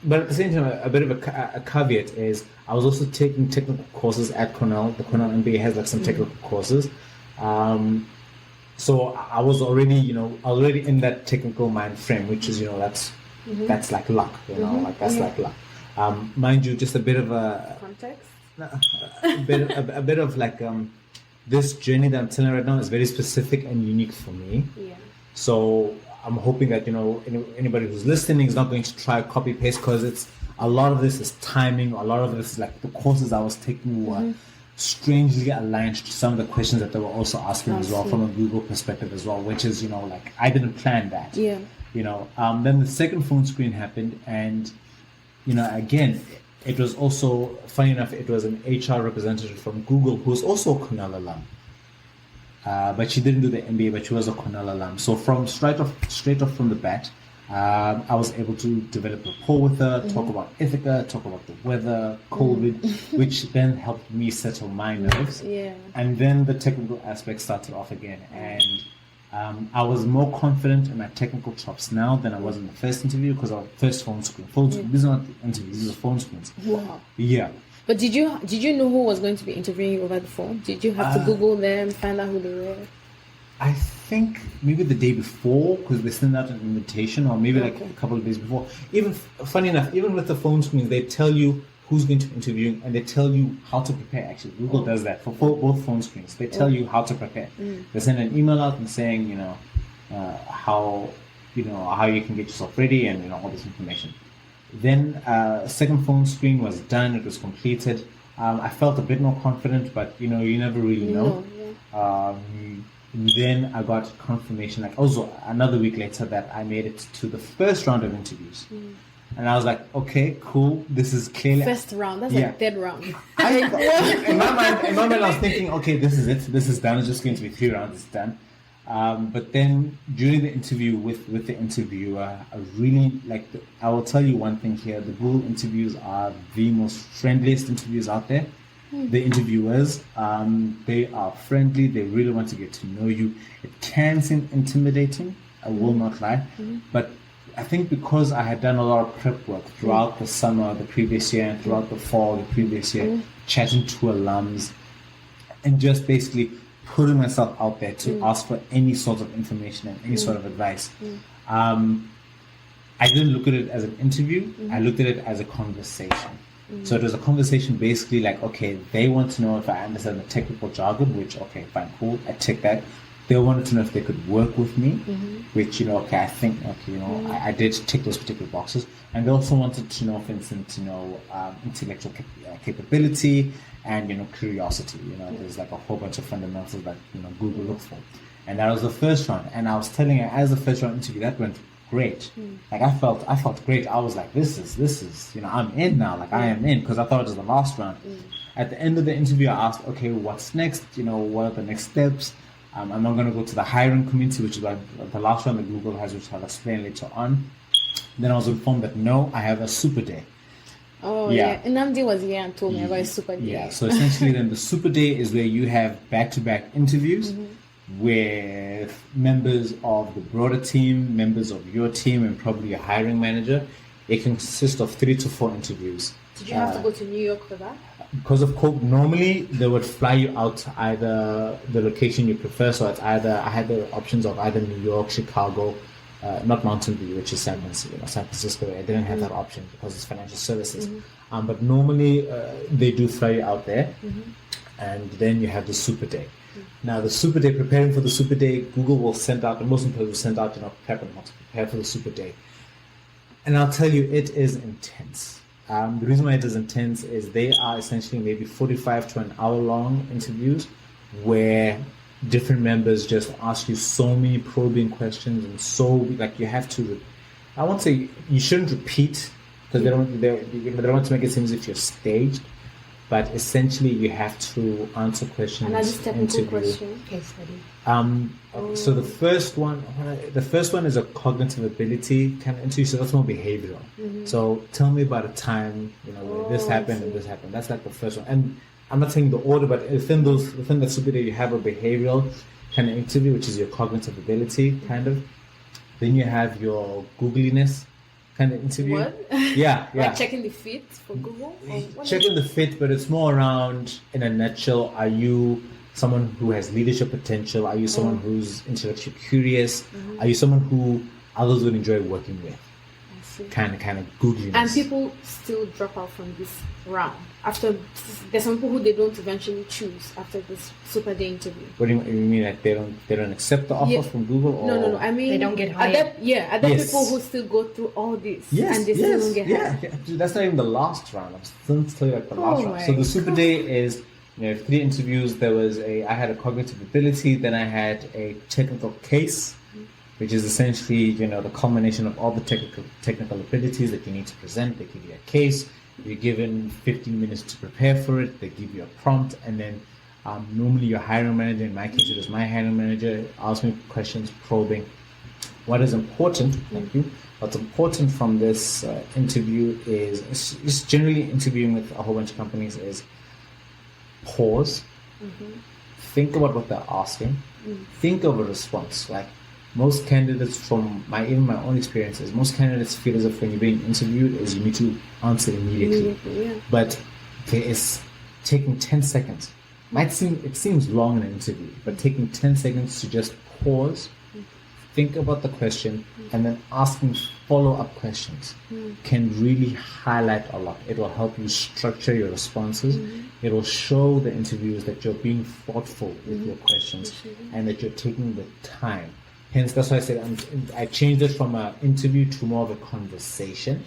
But at the same time, a bit of a caveat is I was also taking technical courses at Cornell. The Cornell MBA has like some technical courses. So I was already, in that technical mind frame, which is, that's like luck, like luck. Mind you, just a bit of a context. a bit of like this journey that I'm telling right now is very specific and unique for me. Yeah. So I'm hoping that anybody who's listening is not going to try copy paste, because a lot of this is timing. A lot of this is like the courses I was taking were strangely aligned to some of the questions that they were also asking as well from a Google perspective as well, which is like I didn't plan that. Yeah. Then the second phone screen happened, and again it was also funny enough. It was an HR representative from Google who was also a Cornell alum. But she didn't do the MBA, but she was a Cornell alum. So from straight off from the bat, I was able to develop rapport with her, talk about Ithaca, talk about the weather, COVID, which then helped me settle my nerves. Yeah. And then the technical aspect started off again. And I was more confident in my technical chops now than I was in the first interview, because our first phone screen. These are not interviews, these are phone screens. Wow. Yeah. But did you know who was going to be interviewing you over the phone? Did you have to Google them, find out who they were? I think maybe the day before, because they sent out an invitation, or maybe like a couple of days before. Even funny enough, even with the phone screens, they tell you who's going to be interviewing, and they tell you how to prepare. Actually, Google does that for both phone screens. They tell you how to prepare. They send an email out and saying, how you can get yourself ready, and all this information. Then second phone screen was done. It was completed. I felt a bit more confident, but you never really know. Then I got confirmation, like also another week later, that I made it to the first round of interviews. And I was like, okay, cool. This is clearly First round. That's Yeah. like third round. in my mind, I was thinking, okay, this is it. This is done. It's just going to be 3 rounds. It's done. But then during the interview with the interviewer, I really I will tell you one thing here. The Google interviews are the most friendliest interviews out there. The interviewers, they are friendly. They really want to get to know you. It can seem intimidating. I will not lie. But I think because I had done a lot of prep work throughout the summer, the previous year, and throughout the fall, the previous year, chatting to alums, and just basically putting myself out there to ask for any sort of information and any sort of advice. I didn't look at it as an interview. I looked at it as a conversation. So it was a conversation basically like, okay, they want to know if I understand the technical jargon, which, okay, fine, cool, I check that. They wanted to know if they could work with me, which, okay, I think, okay, I did tick those particular boxes. And they also wanted to know, for instance, intellectual capability and, curiosity. There's like a whole bunch of fundamentals that, Google looks for. And that was the first round. And I was telling her, as the first round interview, that went great. Like I felt great. I was like, this is, I'm in now. Like I am in, because I thought it was the last round. At the end of the interview, I asked, okay, what's next? What are the next steps? I'm not going to go to the hiring committee, which is like the last one that Google has, which I'll explain later on. Then I was informed that no, I have a super day. Oh yeah. Nnamdi was here and told me about a super day. Yeah. So essentially, then the super day is where you have back-to-back interviews with members of the broader team, members of your team, and probably your hiring manager. It can consist of 3 to 4 interviews. Did you have to go to New York for that? Because of COVID, normally they would fly you out to either the location you prefer. So it's I had the options of either New York, Chicago, not Mountain View, which is San Francisco. I didn't have that option because it's financial services. But normally they do fly you out there, and then you have the super day. Now the super day, preparing for the super day, Google will send out, and most employers will send out, prep and how to prepare for the super day. And I'll tell you, it is intense. The reason why it is intense is they are essentially maybe 45 to an hour long interviews where different members just ask you so many probing questions, and you have to, I won't say you shouldn't repeat because they don't want to make it seem as if you're staged, but essentially you have to answer questions. And that's a technical question. Case study. So the first one is a cognitive ability kind of interview. So that's more behavioral. So tell me about a time, where this happened and this happened. That's like the first one. And I'm not saying the order, but within the super day, you have a behavioral kind of interview, which is your cognitive ability kind of. Then you have your googliness kind of interview. What? Yeah. Like checking the fit for Google? Checking the fit, but it's more around, in a nutshell, are you someone who has leadership potential? Are you someone who's intellectually curious? Are you someone who others would enjoy working with? I see. Kind of googliness. And people still drop out from this round. There's some people who they don't eventually choose after this super day interview. What do you mean? Like they don't accept the offer from Google? Or? No. I mean, They don't get hired. Are there people who still go through all this and they still don't get hired? Yeah. Dude, that's not even the last round. I'm still telling you, like the last round. So the super day is 3 interviews. I had a cognitive ability, then I had a technical case, which is essentially the culmination of all the technical abilities that you need to present. They give you a case. You're given 15 minutes to prepare for it. They give you a prompt, and then normally your hiring manager, in my case it was my hiring manager, asked me questions probing what is important. Thank you. What's important from this interview is generally interviewing with a whole bunch of companies is pause, think about what they're asking, think of a response. Like most candidates, from my own experiences, most candidates feel as if when you're being interviewed is you need to answer immediately. But there is taking 10 seconds. It seems long in an interview, but taking 10 seconds to just pause, think about the question, and then asking follow-up questions can really highlight a lot. It will help you structure your responses. It will show the interviewers that you're being thoughtful with your questions and that you're taking the time. Hence, that's why I said I changed it from an interview to more of a conversation.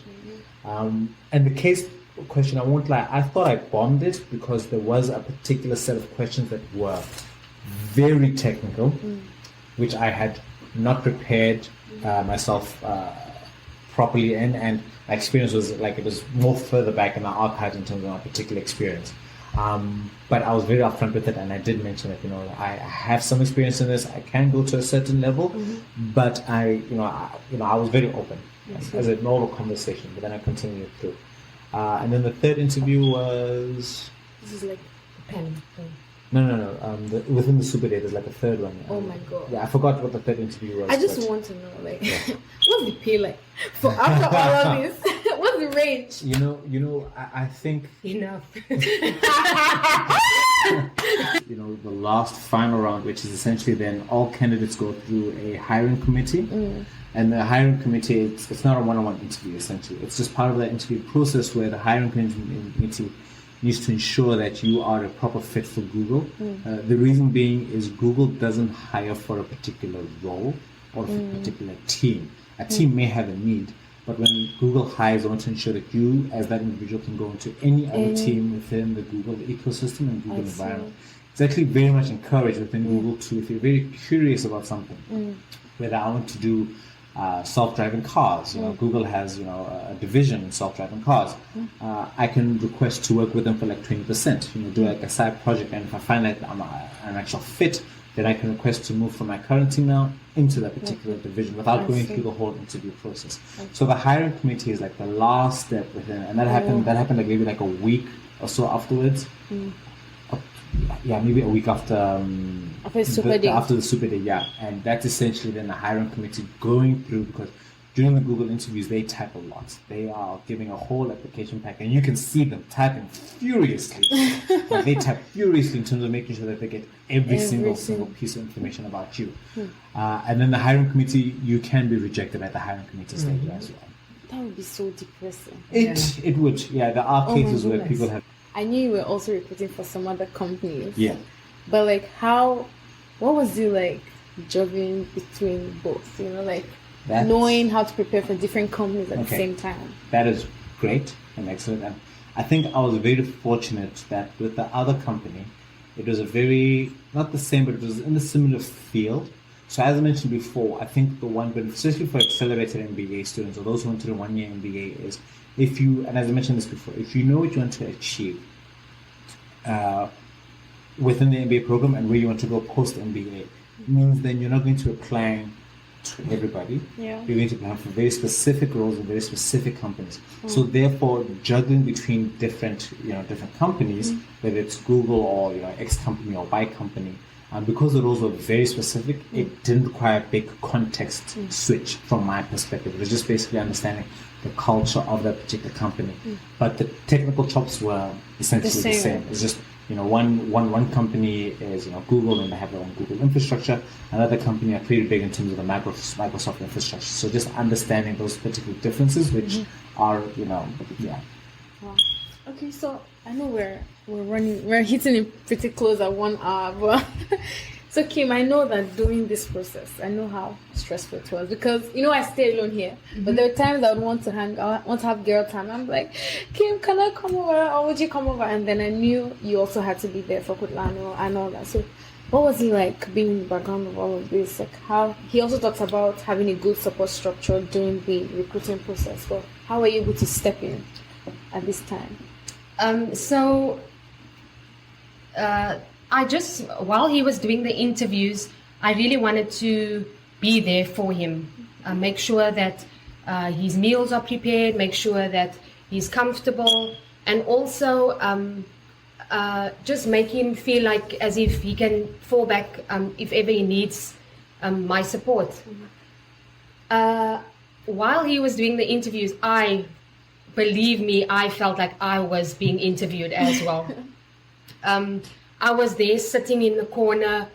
And the case question, I won't lie, I thought I bombed it because there was a particular set of questions that were very technical, which I had not prepared myself properly in, and my experience was like it was more further back in the archives in terms of my particular experience. But I was very upfront with it, and I did mention that I have some experience in this. I can go to a certain level, but I was very open as a normal conversation. But then I continued through, and then the third interview was. This is like pen. No. Within the Super Day, there's like a third one. Oh my god. Yeah, I forgot what the third interview was. I just want to know, like, what's the pay like for after all of this? What's the range? I think Enough. the last final round, which is essentially then all candidates go through a hiring committee, and the hiring committee it's not a one-on-one interview. Essentially, it's just part of the interview process where the hiring committee needs to ensure that you are a proper fit for Google. The reason being is Google doesn't hire for a particular role or for a particular team. A team may have a need, but when Google hires, they want to ensure that you, as that individual, can go into any other team within the Google ecosystem and Google environment. It's actually very much encouraged within Google too. If you're very curious about something, whether I want to do self-driving cars, Google has a division in self-driving cars. I can request to work with them for like 20%. Do like a side project, and if I find that I'm an actual fit, then I can request to move from my current team now into that particular division without going through the whole interview process. So the hiring committee is like the last step within, and that happened like maybe like a week or so afterwards. Yeah, maybe a week after the Super Day, yeah. And that's essentially then the hiring committee going through, because during the Google interviews, they type a lot. They are giving a whole application pack, and you can see them typing furiously. Like they type furiously in terms of making sure that they get every single piece of information about you. And then the hiring committee, you can be rejected at the hiring committee stage as well. That would be so depressing. It would, yeah. There are cases where people have. I knew you were also recruiting for some other companies. Yeah. But like what was you like juggling between both? Knowing how to prepare for different companies at the same time. That is great and excellent. And I think I was very fortunate that with the other company, it was a very, not the same, but it was in a similar field. So as I mentioned before, I think the one benefit, especially for accelerated MBA students or those who want to do 1 year MBA, is if you, and as I mentioned this before, if you know what you want to achieve within the MBA program and where you want to go post MBA, means then you're not going to apply to everybody. Yeah. You're going to apply for very specific roles in very specific companies. So therefore, juggling between different companies, whether it's Google or X company or Y company, because the roles were very specific, it didn't require a big context switch from my perspective. It was just basically understanding the culture of that particular company. But the technical chops were essentially the same. It's just one company is Google, and they have their own Google infrastructure. Another company are pretty big in terms of the Microsoft infrastructure. So just understanding those particular differences, which are Wow. Okay, so I know we're hitting it pretty close at 1 hour, but so Kim, I know that during this process, I know how stressful it was, because I stay alone here, but there are times I would want to hang out, want to have girl time. I'm like, Kim, can I come over, or would you come over? And then I knew you also had to be there for Kutlwano and all that. So what was he like being in the background of all of this? Like, how he also talks about having a good support structure during the recruiting process. But how were you able to step in at this time? I just, while he was doing the interviews, I really wanted to be there for him. Make sure that his meals are prepared, make sure that he's comfortable, and also just make him feel like as if he can fall back if ever he needs my support. While he was doing the interviews, believe me, I felt like I was being interviewed as well. I was there sitting in the corner,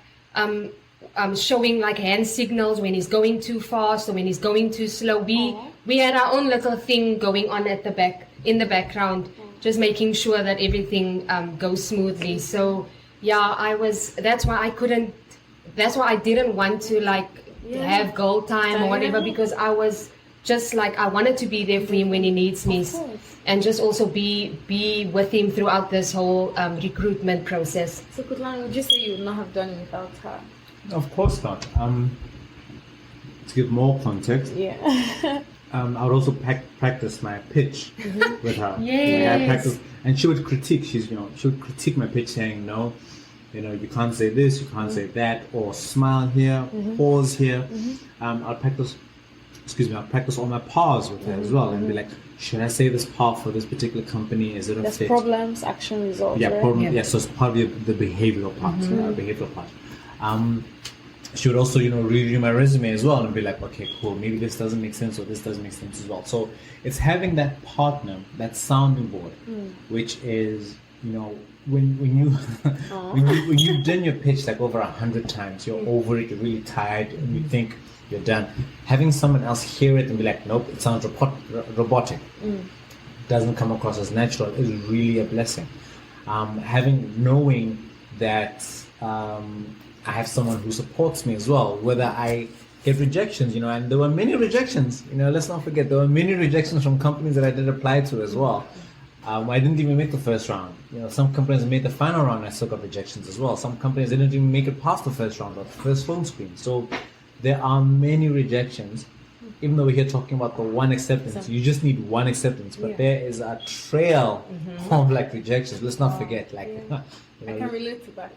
showing like hand signals when he's going too fast or when he's going too slow. We had our own little thing going on at the back, in the background, just making sure that everything goes smoothly. So yeah, that's why I didn't want to have gold time or whatever, because I was just like, I wanted to be there for him when he needs me, and just also be with him throughout this whole recruitment process. So Kutlwano, would you say you would not have done it without her? Of course not. To give more context, I would also practice my pitch with her. Yes. Like I practice, and she would critique. She would critique my pitch, saying, "No, you can't say this, you can't say that, or smile here, pause here." I'll practice. I'll practice all my pause with her as well, and be like, "Should I say this part for this particular company? Is it a There's fit?" problems, action, results. Yeah, right? problem. Yeah, so it's part of the behavioral part. Behavioral part. She would also, review my resume as well and be like, okay, cool, maybe this doesn't make sense or this doesn't make sense as well. So it's having that partner, that sounding board, which is, when you when you've done your pitch like over 100 times, you're over it, you're really tired, and you think you're done. Having someone else hear it and be like, nope, it sounds robotic, doesn't come across as natural, is really a blessing. Knowing that I have someone who supports me as well, whether I get rejections, and there were many rejections, let's not forget, there were many rejections from companies that I did apply to as well. I didn't even make the first round. Some companies made the final round and I still got rejections as well. Some companies didn't even make it past the first round or the first phone screen. So there are many rejections. Even though we're here talking about the one acceptance, you just need one acceptance, but there is a trail of like rejections. Let's not forget, I can relate to that.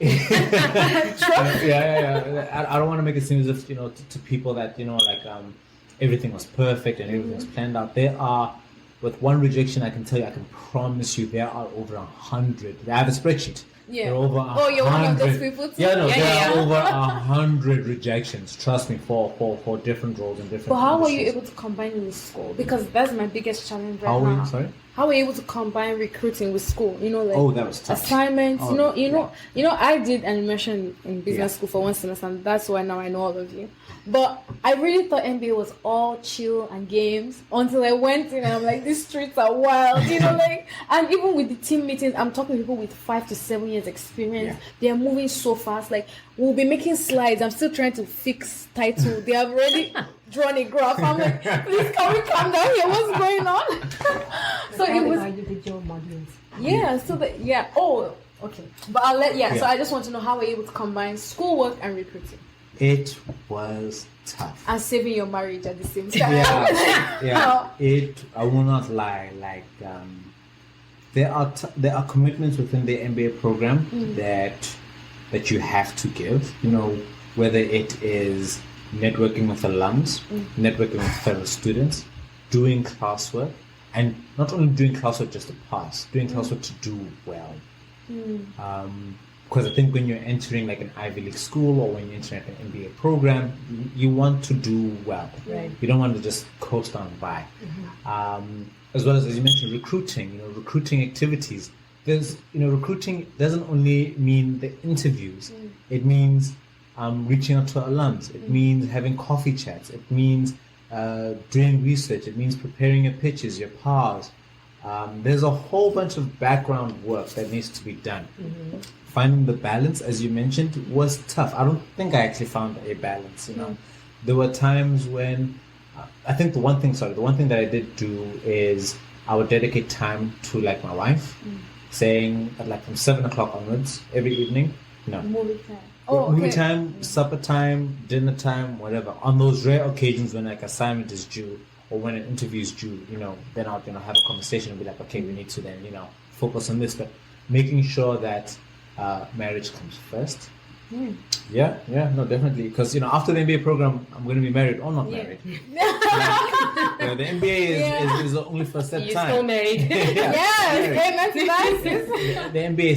I don't want to make it seem as if to people that everything was perfect and everything was planned out. There are, with one rejection, I can promise you, there are over 100. I have a spreadsheet. Yeah. There are over 100. You're one of those people too. There are over 100 rejections. Trust me, for different roles and different. But how were industries. you able to combine it with school? Because that's my biggest challenge right now. Sorry. How were you able to combine recruiting with school? That was tough. Assignments. I did animation in business school for one semester, and that's why now I know all of you. But I really thought MBA was all chill and games until I went in and I'm like, these streets are wild, and even with the team meetings, I'm talking to people with 5 to 7 years experience. They are moving so fast. Like, we'll be making slides. I'm still trying to fix title. They have already drawn a graph. I'm like, please, can we calm down here? What's going on? So it was. You did your modules. Yeah. So Oh, okay. But I'll let. So I just want to know how we're able to combine schoolwork and recruiting. It was tough. And saving your marriage at the same time. I will not lie. Like, there are commitments within the MBA program that you have to give. Whether it is networking with alums, networking with fellow students, doing classwork, and not only doing classwork just to pass, doing classwork to do well. Because I think when you're entering like an Ivy League school or when you're entering like an MBA program, you want to do well. Right. You don't want to just coast on by. As well as you mentioned, recruiting. Recruiting activities. Recruiting doesn't only mean the interviews. It means reaching out to alums. It means having coffee chats. It means doing research. It means preparing your pitches, your PARs. There's a whole bunch of background work that needs to be done. Finding the balance, as you mentioned, was tough. I don't think I actually found a balance. There were times when I think the one thing that I did do is I would dedicate time to like my wife, saying at like from 7 o'clock onwards every evening, Movie time. Movie time, supper time, dinner time, whatever. On those rare occasions when like assignment is due or when an interview is due, then I'll have a conversation and be like, okay, we need to then focus on this, but making sure that marriage comes first. Yeah, no, definitely. Because after the MBA program, I'm going to be married or not married. The MBA is only for a set You're time. still married. That's nice. The MBA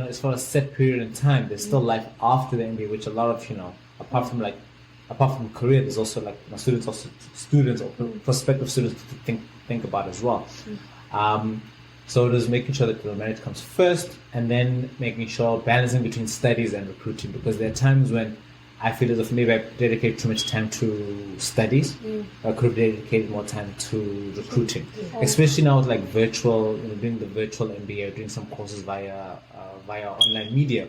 is for a set period in time. There's still life after the MBA, which a lot of apart from career, there's also like students or prospective students to think about as well. So it is making sure that the marriage comes first, and then making sure balancing between studies and recruiting, because there are times when I feel as if maybe I dedicate too much time to studies. I could have dedicated more time to recruiting, especially now with like virtual, doing the virtual MBA, doing some courses via online media.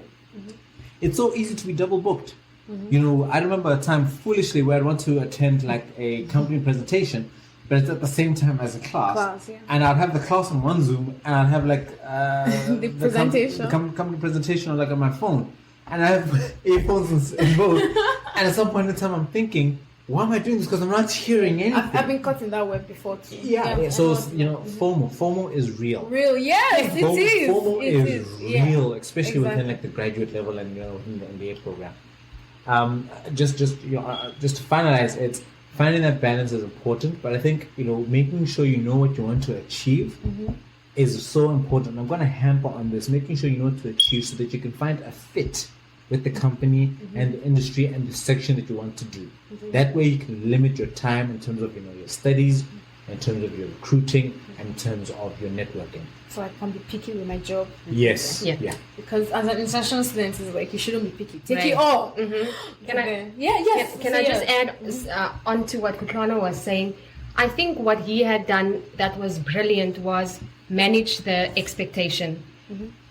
It's so easy to be double booked. I remember a time foolishly where I want to attend like a company presentation, but it's at the same time as a class. And I'd have the class on one Zoom, and I'd have like the presentation, company presentation on like on my phone, and I have earphones in both. And at some point in time, I'm thinking, why am I doing this? Because I'm not hearing anything. I've been caught in that web before too. Yeah. So FOMO is real. Real, yes, it is. FOMO is real, especially Exactly. within like the graduate level and in the MBA program. Just to finalize, it's finding that balance is important, but I think making sure you know what you want to achieve is so important. I'm going to hamper on this, making sure you know what to achieve so that you can find a fit with the company and the industry and the section that you want to do. That way you can limit your time in terms of your studies, in terms of your recruiting, and in terms of your networking. So I can be picky with my job. Yes. Yeah. Because as an international student, it's like you shouldn't be picky. Take Right. it all. Can I? Yes. Can I just add on to what Kutlwano was saying? I think what he had done that was brilliant was manage the expectation.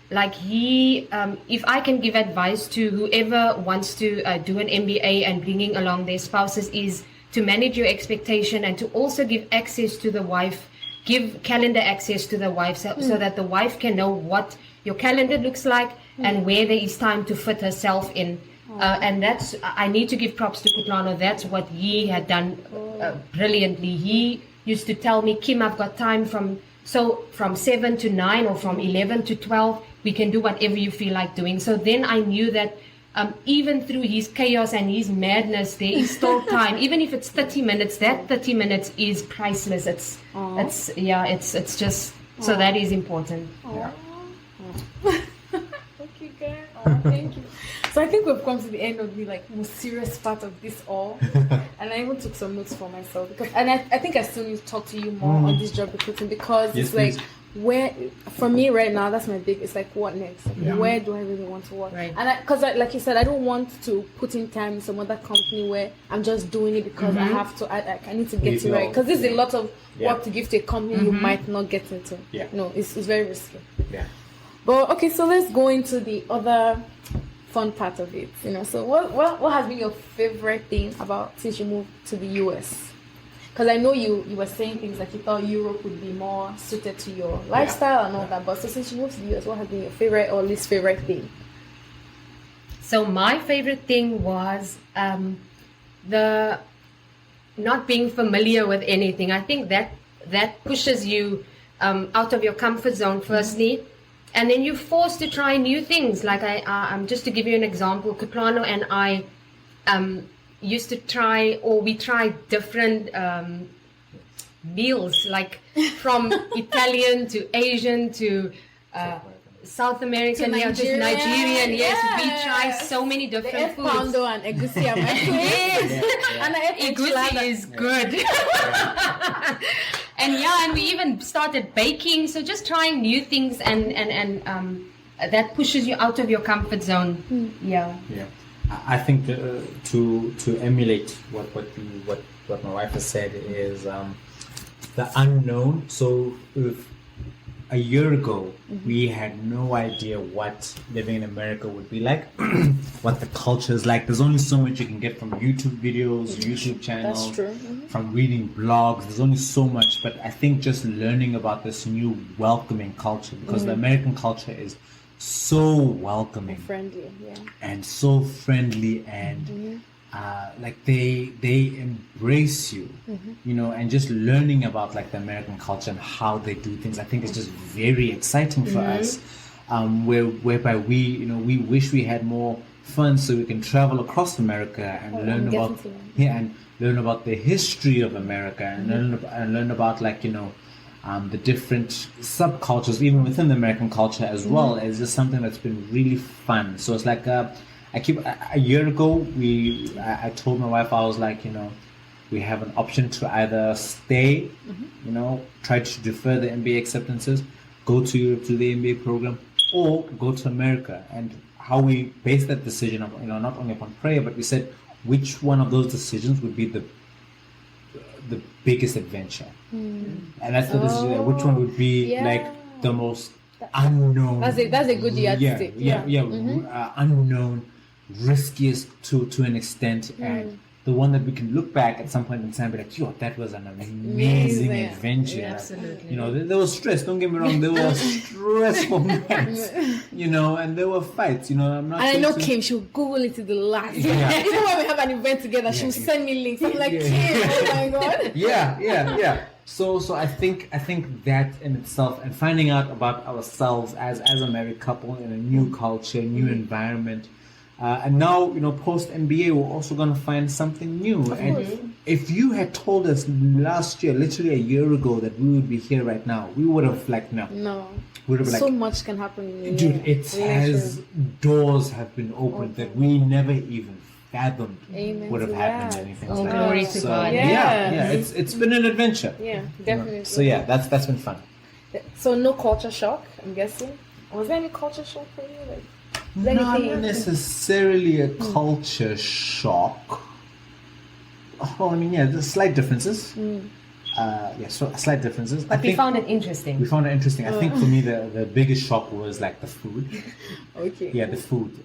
Like he, if I can give advice to whoever wants to do an MBA and bringing along their spouses, is to manage your expectation and to also give access to the wife, give calendar access to the wife so that the wife can know what your calendar looks like and where there is time to fit herself in. And that's, I need to give props to Kutlwano. That's what he had done brilliantly. He used to tell me, Kim, I've got time from 7 to 9 or from 11 to 12, we can do whatever you feel like doing. So then I knew that even through his chaos and his madness, there is still time. Even if it's 30 minutes, that 30 minutes is priceless. It's just, so that is important. Yeah. Okay, girl. Thank you. So I think we've come to the end of the most serious part of this all, and I even took some notes for myself and I think I still need to talk to you more on this job recruiting because Yes, it's please. where for me right now that's my big. It's what next? Where do I really want to work? Right. And because like you said, I don't want to put in time in some other company where I'm just doing it because I have to. I need to get it right because there's a lot of work to give to a company you might not get into. Yeah. It's very risky. Yeah. But okay, so let's go into the other fun part of it. So what has been your favorite thing about since you moved to the US? Because I know you were saying things like you thought Europe would be more suited to your lifestyle and all that. But so since you moved to the US, what has been your favorite or least favorite thing? So my favorite thing was the not being familiar with anything. I think that pushes you out of your comfort zone firstly, and then you're forced to try new things. Like just to give you an example, Kutlwano and I used to we tried different meals, like from Italian to Asian to South American, just Nigerian. Yes, we tried so many different foods. Pondo and egusi are my favorite. And I ate Egusi is good. and we even started baking. So just trying new things and that pushes you out of your comfort zone. Yeah. I think to emulate what my wife has said is the unknown. So if a year ago we had no idea what living in America would be like, what the culture is like. There's only so much you can get from YouTube videos, YouTube channels, That's true. from reading blogs. There's only so much, but I think just learning about this new welcoming culture, because the American culture is so welcoming, friendly, and so friendly, and like they embrace you, and just learning about like the American culture and how they do things, I think is just very exciting for us. Whereby we wish we had more funds so we can travel across America and learn about the history of America and learn about like the different subcultures even within the American culture as well. Is just something that's been really fun. So it's like a year ago I told my wife, I was like, we have an option to either stay, try to defer the MBA acceptances, go to Europe to the MBA program, or go to America. And how we based that decision on, not only upon prayer, but we said which one of those decisions would be the biggest adventure. And that's the decision. Which one would be like the most unknown? That's a good yardstick. Unknown, riskiest to an extent, and the one that we can look back at some point in time and be like, yo, that was an amazing adventure. Yeah, absolutely. You know, there was stress. Don't get me wrong. There were stressful nights, you know, and there were fights. You know, I'm not. And I know Kim, she'll Google it to the last. Yeah. Even when we have an event together, she'll send me links. I'm like, Kim, oh my god. Yeah. So I think that in itself, and finding out about ourselves as a married couple in a new culture, new environment. And now, you know, post MBA, we're also going to find something new. And if you had told us last year, literally a year ago, that we would be here right now, we would have like, no. We would have so like, much can happen. Dude, doors have been opened that we never even fathomed would have happened. Anything like that. Glory to God. Yeah. It's been an adventure. Yeah, definitely. You know? So yeah, that's been fun. So no culture shock, I'm guessing. Was there any culture shock for you? Like, not necessarily a culture shock. Oh, I mean, yeah, there's slight differences. Slight differences. But we found it interesting. I think for me, the biggest shock was like the food. Okay. Yeah, the food.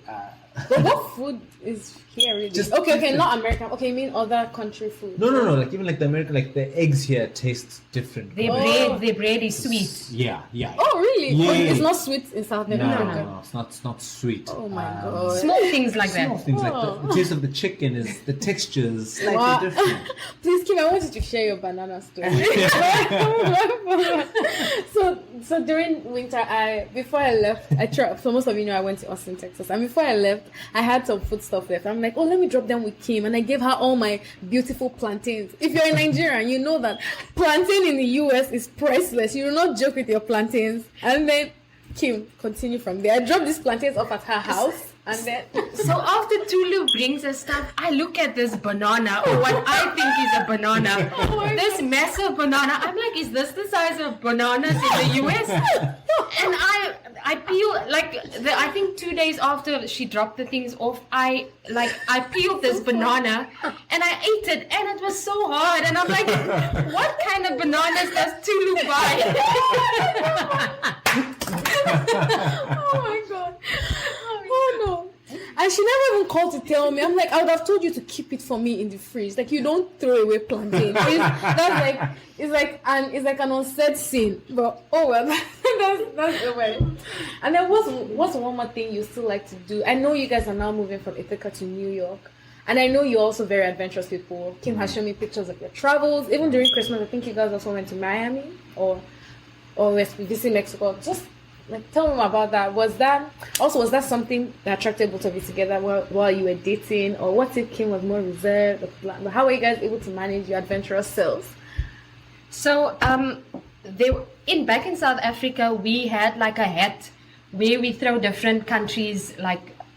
But what food is here really? Okay, not American. Okay, you mean other country food? No. Like even like the American, like the eggs here taste different. Their bread is sweet. Yeah. Oh really? Yeah. It's not sweet in South America. No, it's not sweet. Oh my god. Small things like that. Small things like the taste of the chicken is the texture is slightly different. Please, Kim, I want you to share your banana story. So during winter, before I left, I traveled. So most of you know I went to Austin, Texas, and before I left, I had some food stuff left. I'm like, oh, let me drop them with Kim, and I gave her all my beautiful plantains. If you're a Nigerian, you know that plantain in the US is priceless. You do not joke with your plantains. And then Kim, continue from there. I dropped these plantains off at her house. And then, so after Tulu brings us stuff, I look at this banana, or what I think is a banana. This massive banana. I'm like, is this the size of bananas in the US? And I peel, like, I think 2 days after she dropped the things off, I peeled this banana and I ate it, and it was so hard. And I'm like, what kind of bananas does Tulu buy? Oh my god. Oh no. And she never even called to tell me. I'm like, I would have told you to keep it for me in the fridge. Like, you don't throw away plantain. It's like an unsaid sin. But oh well, that's the way. And then what's one more thing you still like to do? I know you guys are now moving from Ithaca to New York. And I know you're also very adventurous people. Kim has shown me pictures of your travels. Even during Christmas, I think you guys also went to Miami or visiting Mexico. Just like, tell me more about that. Was that something that attracted both of you together while you were dating, or what if Kim was more reserved? How were you guys able to manage your adventurous selves? So, back in South Africa, we had like a hat where we throw different countries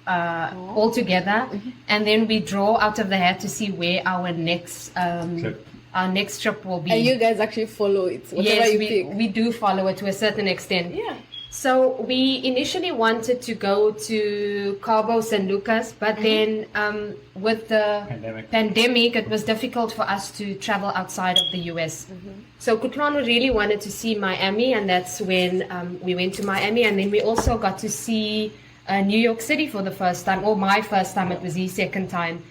all together, and then we draw out of the hat to see where our next trip will be. And you guys actually follow it, whatever you pick. We do follow it to a certain extent. Yeah. So we initially wanted to go to Cabo San Lucas, but then with the pandemic, it was difficult for us to travel outside of the US. So Kutlwano really wanted to see Miami, and that's when we went to Miami. And then we also got to see New York City for the first time, or my first time. It was his second time.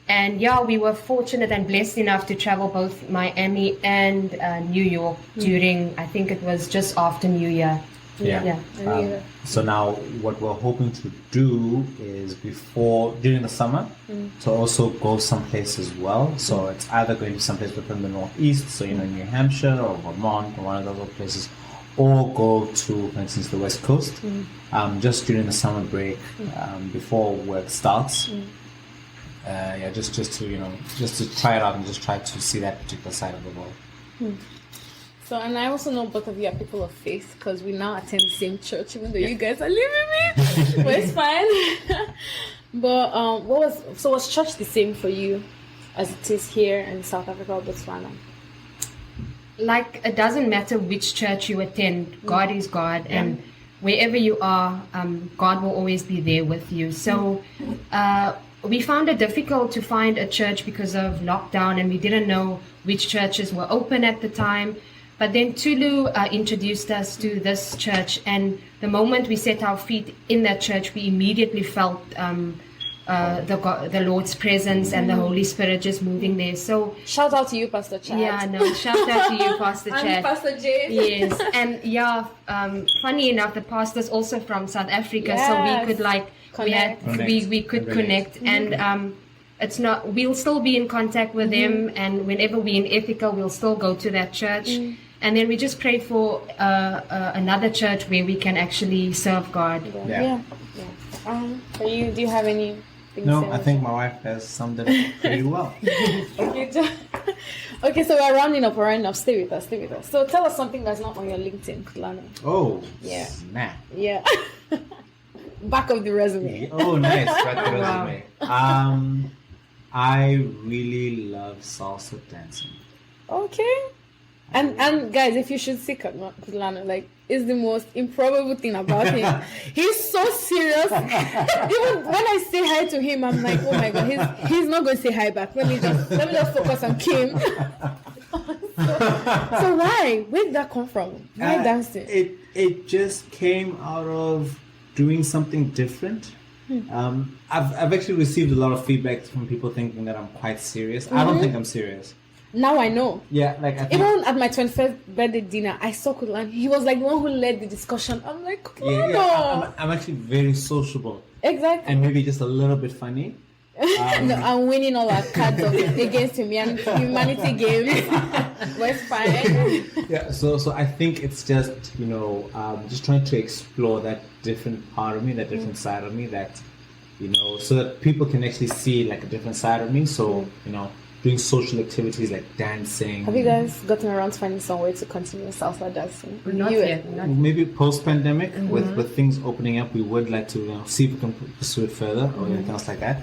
And yeah, we were fortunate and blessed enough to travel both Miami and New York during, I think it was just after New Year. Yeah. So now what we're hoping to do is during the summer, to also go someplace as well. So it's either going to be someplace within the Northeast, so New Hampshire or Vermont or one of those other places, or go to, for instance, the West Coast, just during the summer break, before work starts. Just to try it out and just try to see that particular side of the world. So, and I also know both of you are people of faith, because we now attend the same church, even though you guys are leaving me. But it's fine. But was church the same for you as it is here in South Africa or Botswana? Like, it doesn't matter which church you attend. God is God, and wherever you are, God will always be there with you. So we found it difficult to find a church because of lockdown, and we didn't know which churches were open at the time. But then Tulu introduced us to this church, and the moment we set our feet in that church, we immediately felt the Lord's presence and the Holy Spirit just moving there. So Shout out to you, Pastor Chad. yeah, no, shout out to you, Pastor And Chad. Pastor Jay. Yes, and yeah, funny enough, the pastor's also from South Africa, Yes. so we could Connect. we could connect, and it's not. We'll still be in contact with them, and whenever we're in Ethica, we'll still go to that church, and then we just pray for another church where we can actually serve God. Yeah. For you, do you have any? No, I think my wife has summed it up pretty well. Okay, so we're rounding up. Stay with us. So tell us something that's not on your LinkedIn, Kutlwano. Oh, Yeah. snap. Yeah. Back of the resume. Oh, nice. Right there, Wow. resume. I really love salsa dancing. Okay. And guys, if you should see Kutlwano, like, it's the most improbable thing about him. He's so serious. Even when I say hi to him, I'm like, oh my god, he's not going to say hi back. Let me just focus on Kim. So why? Where did that come from? Why dancing? It just came out of doing something different. I've actually received a lot of feedback from people thinking that I'm quite serious. I don't think I'm serious. Now I know. Yeah, like I think, Even at my 21st birthday dinner, I saw Kutlwano. He was like the one who led the discussion. I'm like, Kutlwano. I'm actually very sociable Exactly. and maybe just a little bit funny. No, I'm winning all our cards against humanity games. But it's fine. Yeah, so I think it's just just trying to explore that different part of me, that different side of me, that so that people can actually see like a different side of me. So doing social activities like dancing. Have you guys gotten around to finding some way to continue salsa dancing? Not yet. Maybe post-pandemic, with things opening up, we would like to see if we can pursue it further or anything else like that.